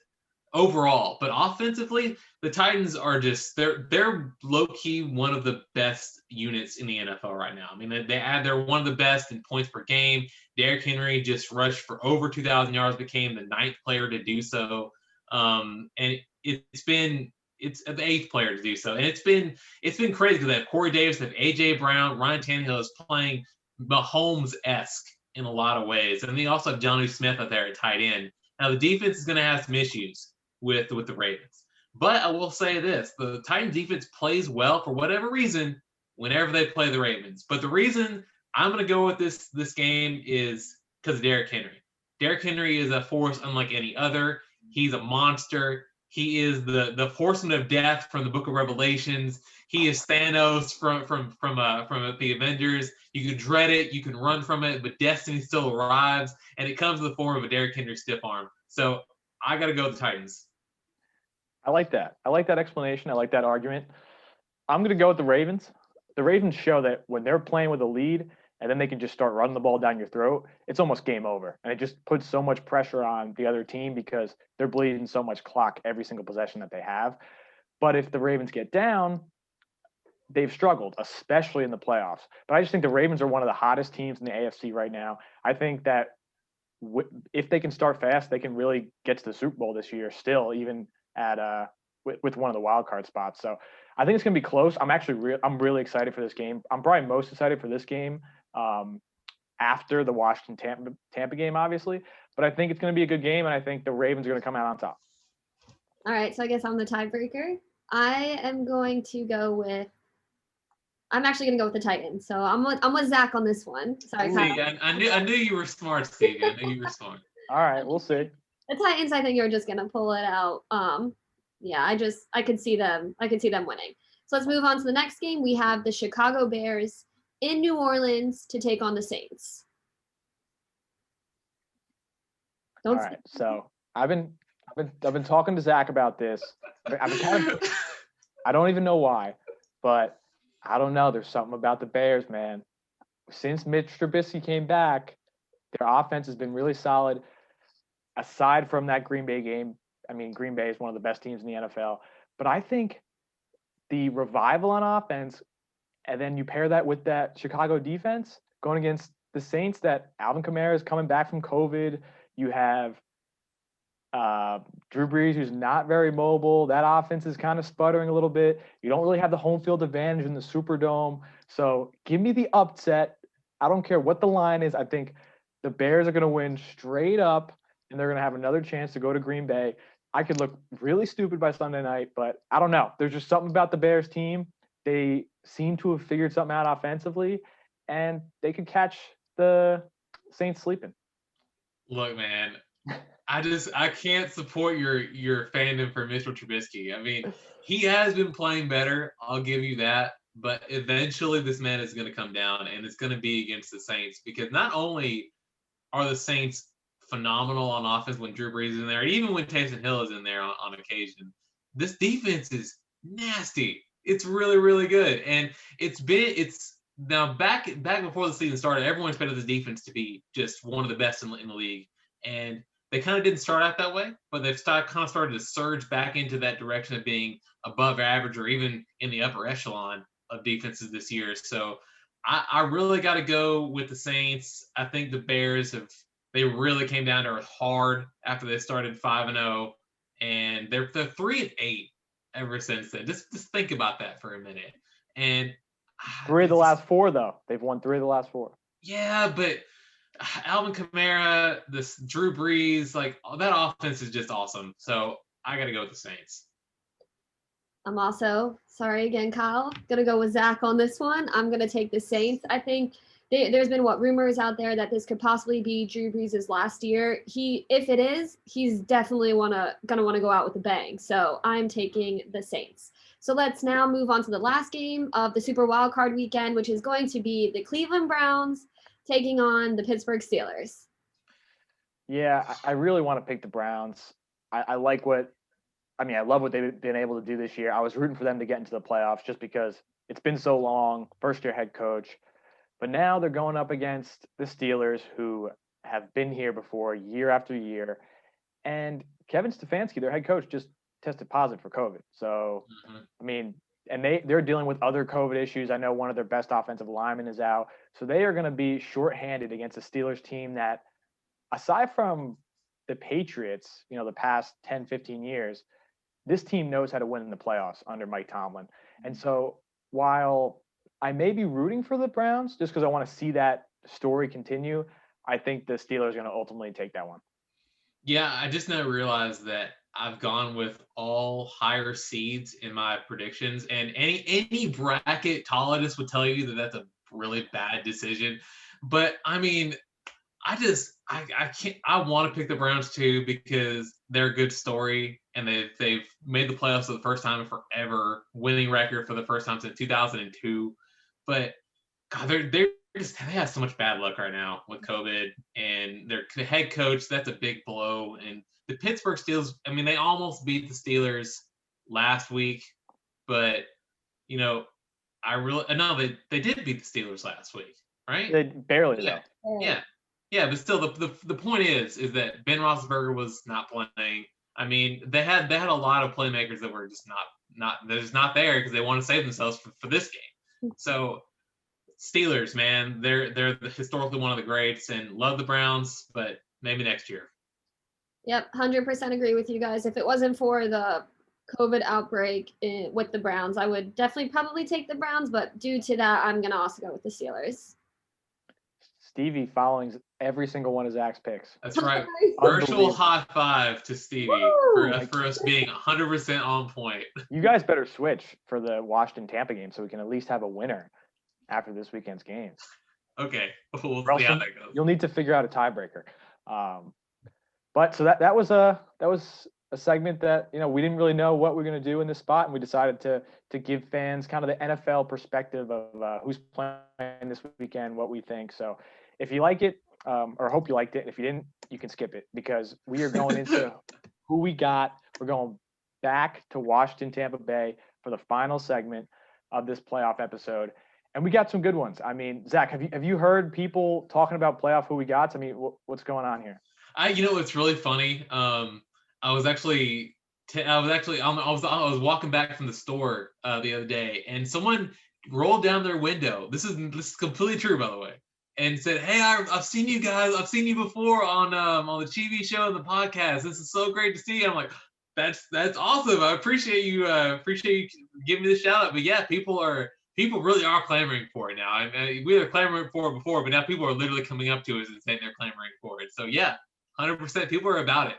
overall, but offensively, the Titans are just they're low-key one of the best units in the NFL right now. I mean, they're one of the best in points per game. Derrick Henry just rushed for over 2,000 yards, became the 9th player to do so, and it's the 8th player to do so. And it's been crazy because they have Corey Davis, they have AJ Brown, Ryan Tannehill is playing Mahomes-esque in a lot of ways, and they also have Jonnu Smith out there at tight end. Now the defense is going to have some issues with the Ravens. But I will say this, the Titans defense plays well for whatever reason whenever they play the Ravens. But the reason I'm going to go with this game is because of Derrick Henry. Derrick Henry is a force unlike any other. He's a monster. He is the horseman of death from the Book of Revelations. He is Thanos from the Avengers. You can dread it, you can run from it, but destiny still arrives, and it comes in the form of a Derrick Henry stiff arm. So I got to go with the Titans. I like that. I like that explanation. I like that argument. I'm going to go with the Ravens. The Ravens show that when they're playing with a lead and then they can just start running the ball down your throat, it's almost game over. And it just puts so much pressure on the other team because they're bleeding so much clock every single possession that they have. But if the Ravens get down, they've struggled, especially in the playoffs. But I just think the Ravens are one of the hottest teams in the AFC right now. I think that if they can start fast, they can really get to the Super Bowl this year still, even at with one of the wild card spots. So I think it's going to be close. I'm really excited for this game. I'm probably most excited for this game after the Washington Tampa game, obviously. But I think it's going to be a good game, and I think the Ravens are going to come out on top. All right, so I guess I'm the tiebreaker. I'm actually going to go with the Titans. So I'm with Zach on this one. Sorry, Kyle. I knew you were smart, Stevie. I knew you were smart. All right, we'll see. The Titans, I think, are just going to pull it out. Yeah, I could see them winning. So let's move on to the next game. We have the Chicago Bears in New Orleans to take on the Saints. All right, so I've been talking to Zach about this. I don't even know why, but I don't know. There's something about the Bears, man. Since Mitch Trubisky came back, Their offense has been really solid. Aside from that Green Bay game, I mean, Green Bay is one of the best teams in the NFL. But I think the revival on offense, and then you pair that with that Chicago defense going against the Saints, that Alvin Kamara is coming back from COVID. You have Drew Brees, who's not very mobile. That offense is kind of sputtering a little bit. You don't really have the home field advantage in the Superdome. So give me the upset. I don't care what the line is. I think the Bears are going to win straight up, and they're going to have another chance to go to Green Bay. I could look really stupid by Sunday night, but I don't know. There's just something about the Bears team. They seem to have figured something out offensively, and they could catch the Saints sleeping. Look, man, I can't support your fandom for Mitchell Trubisky. I mean, he has been playing better. I'll give you that. But eventually this man is going to come down, and it's going to be against the Saints, because not only are the Saints phenomenal on offense when Drew Brees is in there, and even when Taysom Hill is in there on occasion, this defense is nasty. It's really, really good. And it's now back before the season started, everyone expected this defense to be just one of the best in the league. And they kind of didn't start out that way, but they've kind of started to surge back into that direction of being above average or even in the upper echelon of defenses this year. So I really got to go with the Saints. I think the Bears they really came down to earth hard after they started 5-0, and they're 3-8 ever since then. Just think about that for a minute. And 3 of the last 4, though. They've won 3 of the last 4. Yeah, but Alvin Kamara, this Drew Brees, like that offense is just awesome. So I got to go with the Saints. I'm also, sorry again, Kyle, going to go with Zach on this one. I'm going to take the Saints. I think there's been rumors out there that this could possibly be Drew Brees' last year. If it is, he's definitely going to want to go out with a bang. So I'm taking the Saints. So let's now move on to the last game of the Super Wildcard weekend, which is going to be the Cleveland Browns taking on the Pittsburgh Steelers. Yeah, I really want to pick the Browns. I love what they've been able to do this year. I was rooting for them to get into the playoffs just because it's been so long, first-year head coach. But now they're going up against the Steelers, who have been here before year after year. And Kevin Stefanski, their head coach, just tested positive for COVID. So, I mean, and they're dealing with other COVID issues. I know one of their best offensive linemen is out. So they are going to be shorthanded against a Steelers team that, aside from the Patriots, the past 10, 15 years, this team knows how to win in the playoffs under Mike Tomlin. And so while I may be rooting for the Browns just because I want to see that story continue, I think the Steelers are going to ultimately take that one. Yeah, I just now realized that I've gone with all higher seeds in my predictions, and any bracketologist would tell you that that's a really bad decision. But I mean, I can't. I want to pick the Browns too because they're a good story, and they've made the playoffs for the first time in forever, winning record for the first time since 2002. But God, they have so much bad luck right now with COVID, and their head coach, that's a big blow. And the Pittsburgh Steelers, I mean, they almost beat the Steelers last week, but they did beat the Steelers last week, right? They barely, yeah. Though. Yeah, but still, the point is that Ben Roethlisberger was not playing. I mean, they had a lot of playmakers that were just not there because they want to save themselves for this game. So Steelers, man, they're historically one of the greats, and love the Browns, but maybe next year. Yep, 100% agree with you guys. If it wasn't for the COVID outbreak with the Browns, I would definitely probably take the Browns, but due to that, I'm going to also go with the Steelers. Stevie following every single one of Zach's picks. That's right. Virtual high five to Stevie for us being 100% on point. You guys better switch for the Washington Tampa game so we can at least have a winner after this weekend's games. Okay, we'll see how that goes. You'll need to figure out a tiebreaker. But so that was a segment that we didn't really know what we were going to do in this spot, and we decided to give fans kind of the NFL perspective of who's playing this weekend, what we think. So if you like it, or hope you liked it, and if you didn't, you can skip it because we are going into who we got. We're going back to Washington, Tampa Bay for the final segment of this playoff episode. And we got some good ones. I mean, Zach, have you heard people talking about playoff who we got? I mean, what's going on here? It's really funny. I was actually I was walking back from the store the other day, and someone rolled down their window. This is completely true, by the way, and said, "Hey, I've seen you guys. I've seen you before on the TV show and the podcast. This is so great to see you." I'm like, that's awesome. I appreciate you giving me the shout out. But yeah, people really are clamoring for it now. We were clamoring for it before, but now people are literally coming up to us and saying they're clamoring for it. So yeah, 100%. People are about it.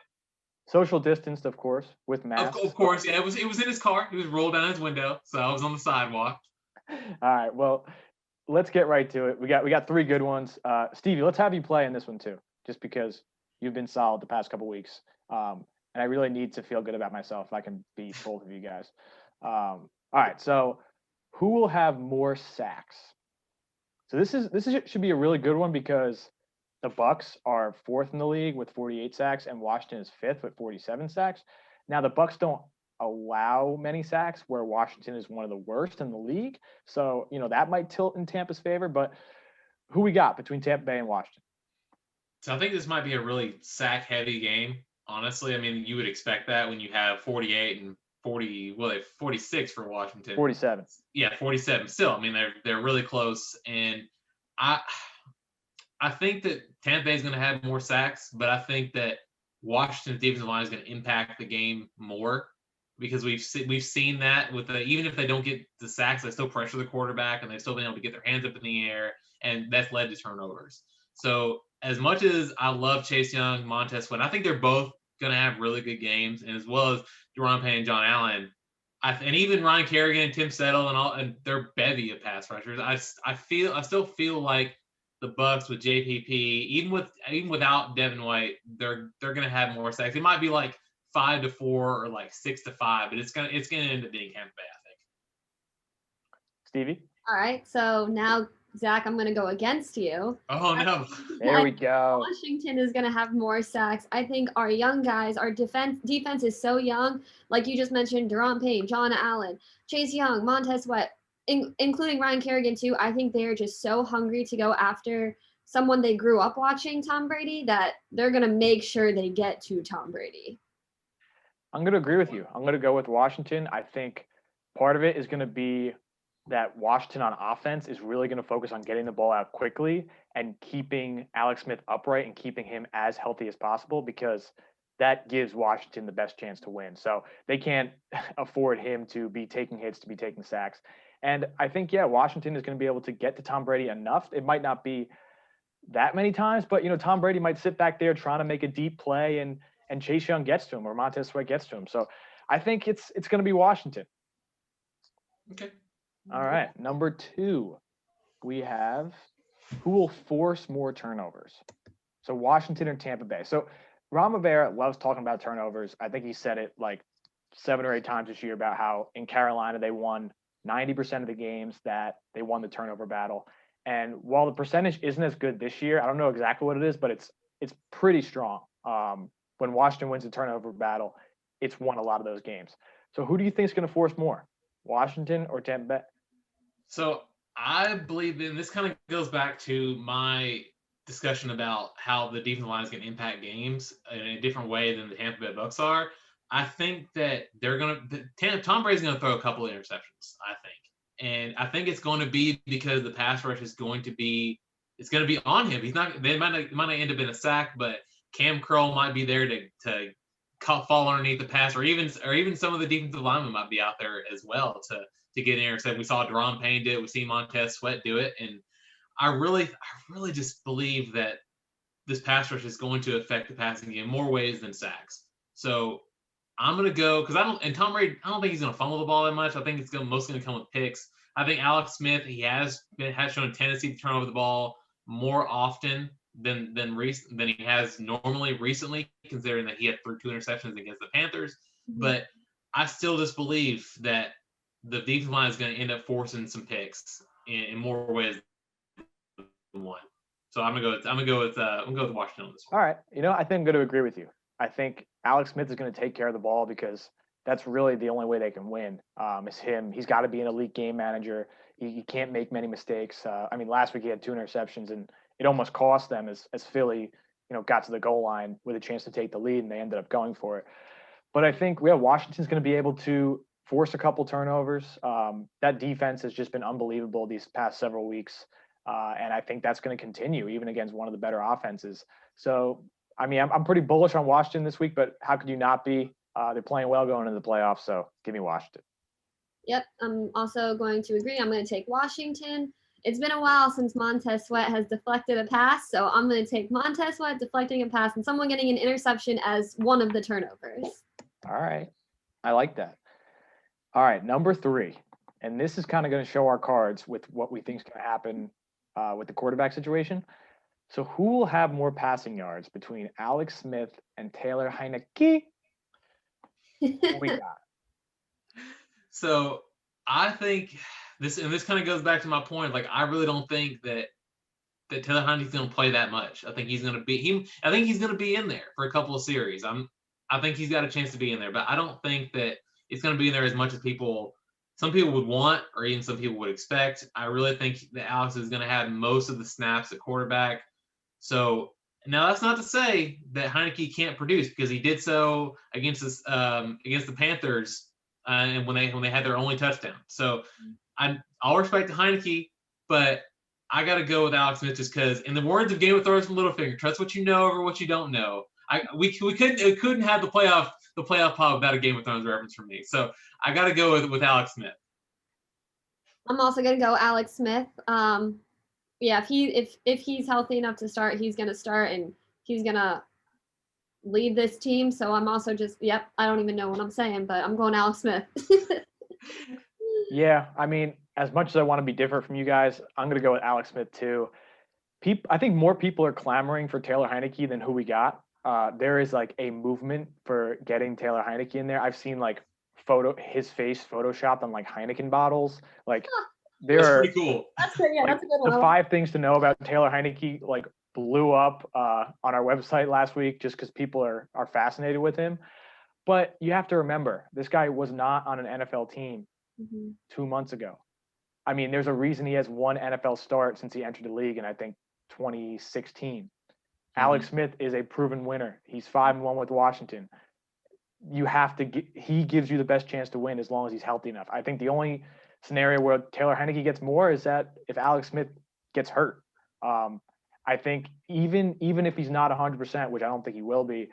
Social distanced, of course, with masks. Of course, yeah. It was in his car. He was rolled down his window, so I was on the sidewalk. All right, well, let's get right to it. We got three good ones. Stevie, let's have you play in this one too, just because you've been solid the past couple weeks, and I really need to feel good about myself if I can beat both of you guys. All right, so who will have more sacks? So this should be a really good one because the Bucs are fourth in the league with 48 sacks, and Washington is fifth with 47 sacks. Now the Bucs don't allow many sacks, where Washington is one of the worst in the league. So that might tilt in Tampa's favor. But who we got between Tampa Bay and Washington? So I think this might be a really sack-heavy game. Honestly, I mean, you would expect that when you have 48 and 40. Well, they have 46 for Washington. 47. Yeah, 47. Still, I mean, they're really close, and I think that Tampa Bay is going to have more sacks, but I think that Washington's defensive line is going to impact the game more because we've seen that with even if they don't get the sacks, they still pressure the quarterback and they've still been able to get their hands up in the air, and that's led to turnovers. So as much as I love Chase Young, Montez Sweat, I think they're both going to have really good games, and as well as Deron Payne and John Allen, and even Ryan Kerrigan and Tim Settle and their bevy of pass rushers. I still feel like the Bucs with JPP, even without Devin White, they're gonna have more sacks. It might be like 5-4 or like 6-5, but it's gonna end up being Tampa Bay, I think. Stevie? All right, so now Zach, I'm gonna go against you. Oh no! There we go. Washington is gonna have more sacks. I think our young guys, our defense is so young. Like you just mentioned, Deron Payne, John Allen, Chase Young, Montez Sweat. Including Ryan Kerrigan too. I think they're just so hungry to go after someone they grew up watching, Tom Brady, that they're going to make sure they get to Tom Brady. I'm going to agree with you. I'm going to go with Washington. I think part of it is going to be that Washington on offense is really going to focus on getting the ball out quickly and keeping Alex Smith upright and keeping him as healthy as possible, because that gives Washington the best chance to win. So they can't afford him to be taking hits, to be taking sacks. And I think, Washington is going to be able to get to Tom Brady enough. It might not be that many times, but, Tom Brady might sit back there trying to make a deep play and Chase Young gets to him or Montez Sweat gets to him. So I think it's going to be Washington. Okay. All right. Number 2, we have who will force more turnovers. So Washington or Tampa Bay. So Ron Rivera loves talking about turnovers. I think he said it like 7 or 8 times this year about how in Carolina they won 90% of the games that they won the turnover battle. And while the percentage isn't as good this year, I don't know exactly what it is, but it's pretty strong. When Washington wins the turnover battle, it's won a lot of those games. So who do you think is going to force more, Washington or Tampa Bay? So I believe this kind of goes back to my discussion about how the defensive line is going to impact games in a different way than the Tampa Bay Bucs are. I think that Tom Brady's going to throw a couple of interceptions, I think. And I think it's going to be because the pass rush is going to be on him. They might not end up in a sack, but Cam Curl might be there to fall underneath the pass, or even some of the defensive linemen might be out there as well to get an interception. We saw Deron Payne do it. We see Montez Sweat do it. And I really just believe that this pass rush is going to affect the passing game in more ways than sacks. So I'm going to go because Tom Brady, I don't think he's going to fumble the ball that much. I think it's mostly going to come with picks. I think Alex Smith, he has shown a tendency to turn over the ball more often than he has normally recently, considering that he had 2 interceptions against the Panthers. Mm-hmm. But I still just believe that the defensive line is going to end up forcing some picks in more ways than one. So I'm gonna go with Washington on this one. All right, I think I'm going to agree with you. I think Alex Smith is going to take care of the ball because that's really the only way they can win. Is him. He's got to be an elite game manager. He can't make many mistakes. I mean, last week he had 2 interceptions, and it almost cost them as Philly, got to the goal line with a chance to take the lead, and they ended up going for it. But I think Washington's going to be able to force a couple turnovers. That defense has just been unbelievable these past several weeks, and I think that's going to continue even against one of the better offenses. So, I mean, I'm pretty bullish on Washington this week, but how could you not be? They're playing well going into the playoffs, so give me Washington. Yep, I'm also going to agree. I'm going to take Washington. It's been a while since Montez Sweat has deflected a pass, so I'm going to take Montez Sweat deflecting a pass and someone getting an interception as one of the turnovers. All right. I like that. All right, number 3. And this is kind of going to show our cards with what we think is going to happen with the quarterback situation. So who will have more passing yards between Alex Smith and Taylor Heineke? Who we got? So I think this kind of goes back to my point. Like, I really don't think that Taylor Heineke's going to play that much. I think he's going to be in there for a couple of series. I think he's got a chance to be in there, but I don't think that it's going to be in there as much as some people would want, or even some people would expect. I really think that Alex is going to have most of the snaps at quarterback. So now that's not to say that Heineke can't produce, because he did so against the Panthers, and when they had their only touchdown. So I'll respect Heineke, but I got to go with Alex Smith just because, in the words of Game of Thrones from Littlefinger, trust what you know over what you don't know. We couldn't have the playoff pod without a Game of Thrones reference from me. So I got to go with Alex Smith. I'm also going to go Alex Smith. Yeah, if he's healthy enough to start, he's going to start, and he's going to lead this team. So I'm also I don't even know what I'm saying, but I'm going Alex Smith. Yeah, I mean, as much as I want to be different from you guys, I'm going to go with Alex Smith too. I think more people are clamoring for Taylor Heineke than who we got. There is like a movement for getting Taylor Heineke in there. I've seen like his face photoshopped on like Heineken bottles. Like that's pretty cool. That's good. Yeah, like, that's a good one. The 5 things to know about Taylor Heineke like blew up on our website last week just because people are fascinated with him. But you have to remember, this guy was not on an NFL team 2 months ago. I mean, there's a reason he has 1 NFL start since he entered the league in, I think, 2016. Alex Smith is a proven winner. He's 5-1 with Washington. He gives you the best chance to win as long as he's healthy enough. I think the only scenario where Taylor Heineke gets more is that if Alex Smith gets hurt. I think even if he's not 100%, which I don't think he will be,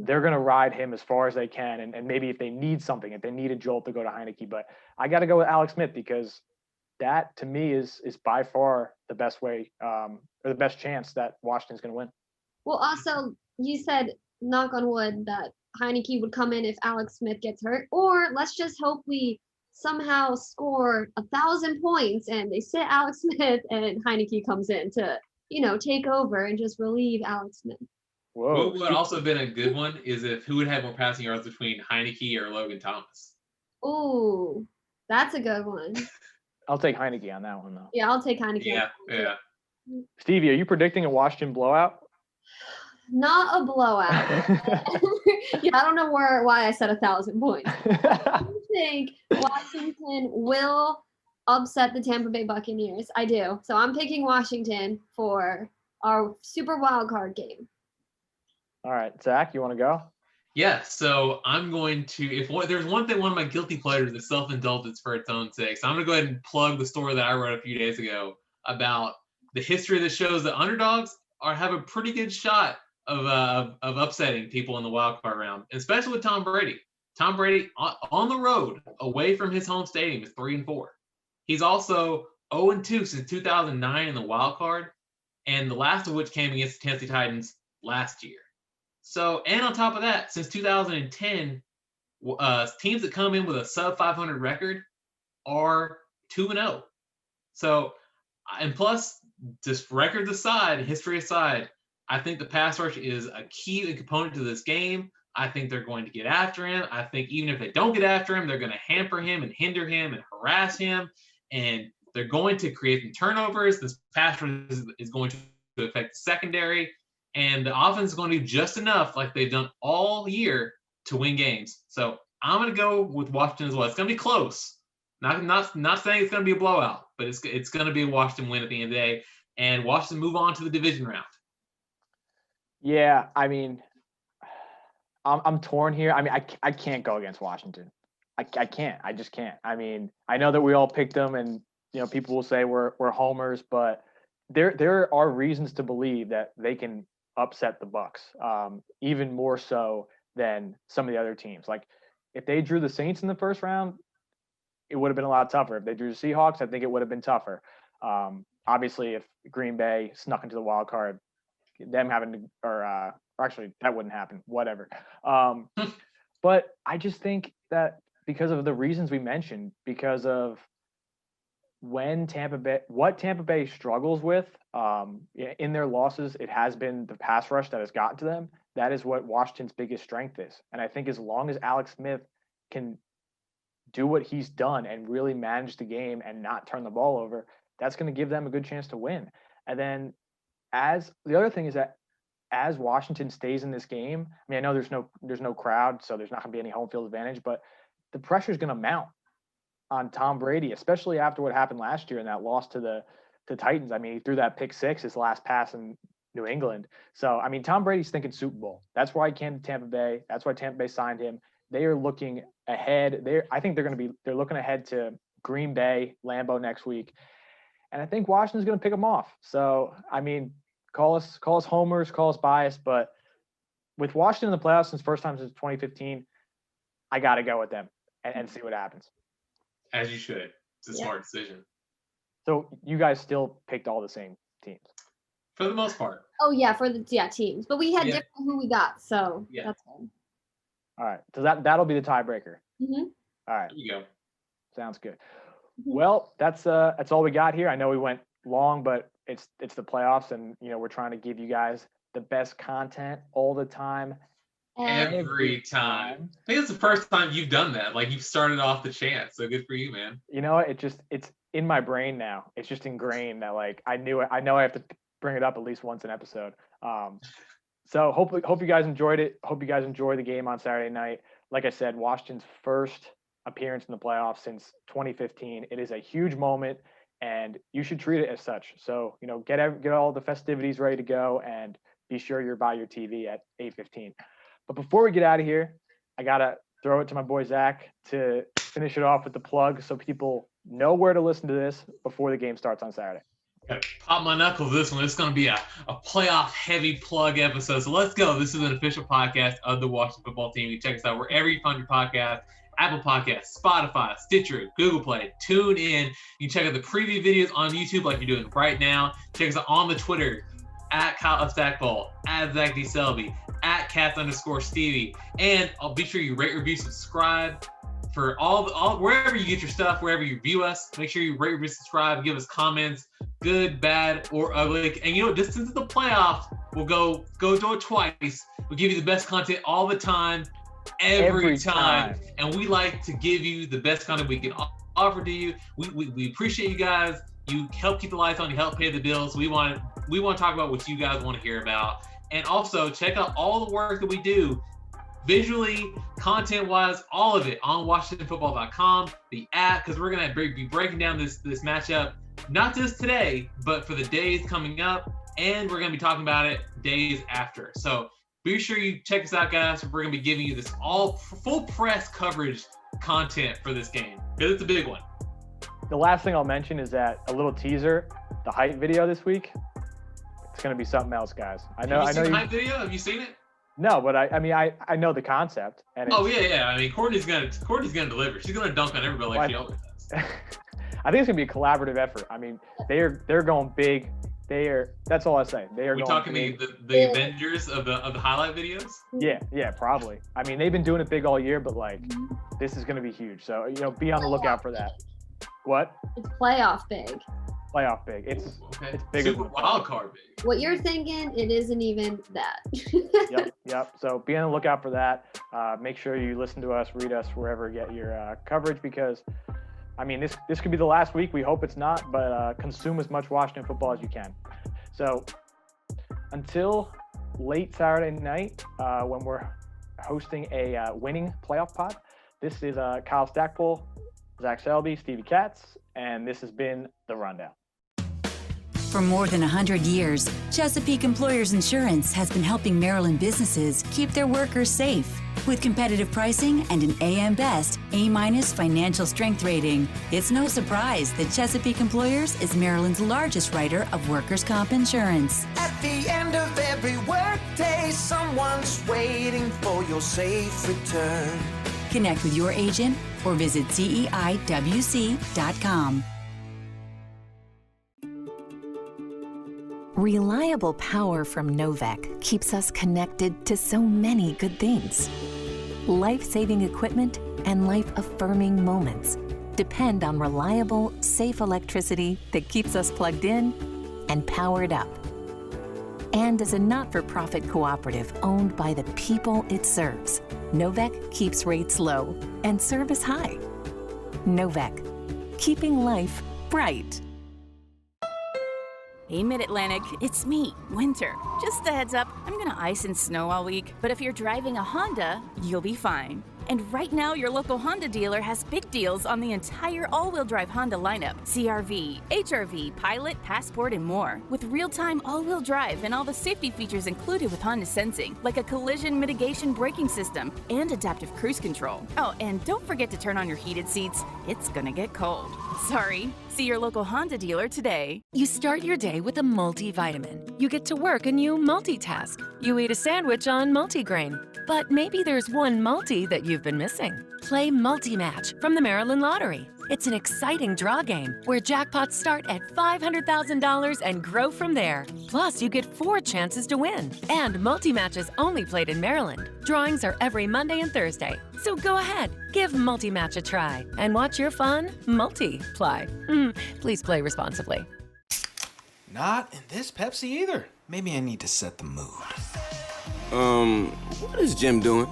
they're going to ride him as far as they can. And maybe if they need something, if they need a jolt, to go to Heineke. But I got to go with Alex Smith because that, to me, is by far the best way or the best chance that Washington's going to win. Well, also, you said, knock on wood, that Heineke would come in if Alex Smith gets hurt. Or let's just hope we somehow score 1,000 points and they sit Alex Smith and Heineke comes in to, take over and just relieve Alex Smith. Whoa. What would also have been a good one is if who would have more passing yards between Heineke or Logan Thomas. Ooh, that's a good one. I'll take Heineke on that one, though. Yeah, I'll take Heineke. Yeah. Stevie, are you predicting a Washington blowout? Not a blowout. Yeah, I don't know why I said 1,000 points. I think Washington will upset the Tampa Bay Buccaneers. I do. So I'm picking Washington for our Super Wild Card game. All right, Zach, you want to go? Yeah, so I'm going to, there's one thing, one of my guilty pleasures is self-indulgence for its own sake. So I'm going to go ahead and plug the story that I wrote a few days ago about the history that shows that underdogs have a pretty good shot of upsetting people in the wild card round, especially with Tom Brady. Tom Brady on the road away from his home stadium is 3-4. He's also 0-2 since 2009 in the wild card, and the last of which came against the Tennessee Titans last year. So, and on top of that, since 2010, teams that come in with a sub 500 record are 2-0. So, and plus, just records aside, history aside, I think the pass rush is a key component to this game. I think they're going to get after him. I think even if they don't get after him, they're going to hamper him and hinder him and harass him. And they're going to create some turnovers. This pass rush is going to affect the secondary. And the offense is going to do just enough, like they've done all year, to win games. So I'm going to go with Washington as well. It's going to be close. Not saying it's going to be a blowout, but it's going to be a Washington win at the end of the day, and Washington move on to the division round. Yeah, I mean, I'm torn here. I mean, I can't go against Washington. I can't. I just can't. I mean, I know that we all picked them, and people will say we're homers, but there are reasons to believe that they can upset the Bucs, even more so than some of the other teams. Like, if they drew the Saints in the first round, it would have been a lot tougher. If they drew the Seahawks, I think it would have been tougher. Obviously, if Green Bay snuck into the wild card, them having to, or actually that wouldn't happen. Whatever. But I just think that because of the reasons we mentioned, because of what Tampa Bay struggles with in their losses, it has been the pass rush that has gotten to them. That is what Washington's biggest strength is. And I think as long as Alex Smith can do what he's done and really manage the game and not turn the ball over, that's going to give them a good chance to win. And then the other thing is that as Washington stays in this game, I mean, I know there's no crowd, so there's not going to be any home field advantage, but the pressure is going to mount on Tom Brady, especially after what happened last year in that loss to the Titans. I mean, he threw that pick six, his last pass in New England. So, I mean, Tom Brady's thinking Super Bowl. That's why he came to Tampa Bay. That's why Tampa Bay signed him. They are looking ahead. I think they're looking ahead to Green Bay, Lambeau next week. And I think Washington's going to pick them off. So, I mean, call us homers, call us biased, but with Washington in the playoffs since first time since 2015, I got to go with them and see what happens. As you should. It's a smart decision. So you guys still picked all the same teams? For the most part. Oh, yeah, for the teams. But we had different who we got, so that's good. All right. So that'll be the tiebreaker. Mm-hmm. All right. There you go. Sounds good. Mm-hmm. Well, that's all we got here. I know we went long, but it's the playoffs, and we're trying to give you guys the best content all the time. Every time. I think it's the first time you've done that. Like, you've started off the chant. So good for you, man. You know, it's in my brain now. It's just ingrained that, like, I know I have to bring it up at least once an episode. So hope you guys enjoyed it. Hope you guys enjoy the game on Saturday night. Like I said, Washington's first appearance in the playoffs since 2015. It is a huge moment, and you should treat it as such. So, get all the festivities ready to go, and be sure you're by your TV at 8:15. But before we get out of here, I got to throw it to my boy Zach to finish it off with the plug so people know where to listen to this before the game starts on Saturday. Pop my knuckles this one. It's going to be a playoff-heavy plug episode. So let's go. This is an official podcast of the Washington football team. You check us out wherever you find your podcast. Apple Podcasts, Spotify, Stitcher, Google Play. Tune in. You can check out the preview videos on YouTube like you're doing right now. Check us out on the Twitter, at Kyle Stackpole, at Zach D. Selby, at Cats_Stevie. And I'll be sure you rate, review, subscribe for all wherever you get your stuff, wherever you view us. Make sure you rate, review, subscribe, give us comments, good, bad, or ugly. And just since it's the playoffs, we'll go do it twice. We'll give you the best content all the time, every time. And we like to give you the best content we can offer to you. We appreciate you guys. You help keep the lights on. You help pay the bills. We want to talk about what you guys want to hear about. And also check out all the work that we do, visually, content-wise, all of it on WashingtonFootball.com, the app, because we're going to be breaking down this matchup, not just today, but for the days coming up, and we're going to be talking about it days after. So be sure you check us out, guys. We're going to be giving you this all full press coverage content for this game, because it's a big one. The last thing I'll mention is that a little teaser, the height video this week, it's going to be something else, guys. Have you seen the hype video? Have you seen it? No, but I know the concept. And yeah. I mean, Courtney's gonna deliver. She's gonna dunk on everybody like she always does. I think it's gonna be a collaborative effort. I mean, they're going big. That's all I say. We're talking the Avengers of the highlight videos. Yeah, probably. I mean, they've been doing it big all year, but like, this is gonna be huge. So be on the lookout for that. What? It's playoff big. Playoff big. It's bigger. Super wild card big. What you're thinking, it isn't even that. Yep. So be on the lookout for that. Make sure you listen to us, read us wherever you get your coverage, because I mean, this could be the last week. We hope it's not, but consume as much Washington football as you can. So until late Saturday night, when we're hosting a winning playoff pod, this is Kyle Stackpole, Zach Selby, Stevie Katz, and this has been the the rundown. For more than 100 years, Chesapeake Employers Insurance has been helping Maryland businesses keep their workers safe. With competitive pricing and an AM Best A- financial strength rating, it's no surprise that Chesapeake Employers is Maryland's largest writer of workers' comp insurance. At the end of every workday, someone's waiting for your safe return. Connect with your agent or visit CEIWC.com. Reliable power from Novec keeps us connected to so many good things. Life-saving equipment and life-affirming moments depend on reliable, safe electricity that keeps us plugged in and powered up. And as a not-for-profit cooperative owned by the people it serves, Novec keeps rates low and service high. Novec, keeping life bright. Hey, Mid-Atlantic, it's me, Winter. Just a heads up, I'm gonna ice and snow all week, but if you're driving a Honda, you'll be fine. And right now, your local Honda dealer has big deals on the entire all-wheel drive Honda lineup. CR-V, HR-V, Pilot, Passport, and more. With real-time all-wheel drive and all the safety features included with Honda Sensing, like a collision mitigation braking system and adaptive cruise control. Oh, and don't forget to turn on your heated seats. It's gonna get cold. Sorry. See your local Honda dealer today. You start your day with a multivitamin. You get to work and you multitask. You eat a sandwich on multigrain. But maybe there's one multi that you've been missing. Play Multi-Match from the Maryland Lottery. It's an exciting draw game where jackpots start at $500,000 and grow from there. Plus, you get 4 chances to win. And Multi-Match is only played in Maryland. Drawings are every Monday and Thursday. So go ahead, give Multi-Match a try and watch your fun multiply. Please play responsibly. Not in this Pepsi either. Maybe I need to set the mood. What is Jim doing?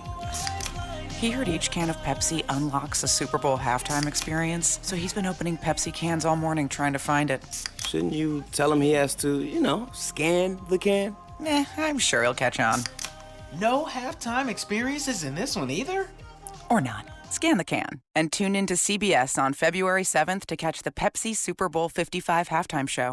He heard each can of Pepsi unlocks a Super Bowl halftime experience, so he's been opening Pepsi cans all morning trying to find it. Shouldn't you tell him he has to, scan the can? Nah, I'm sure he'll catch on. No halftime experiences in this one either? Or not. Scan the can and tune in to CBS on February 7th to catch the Pepsi Super Bowl 55 halftime show.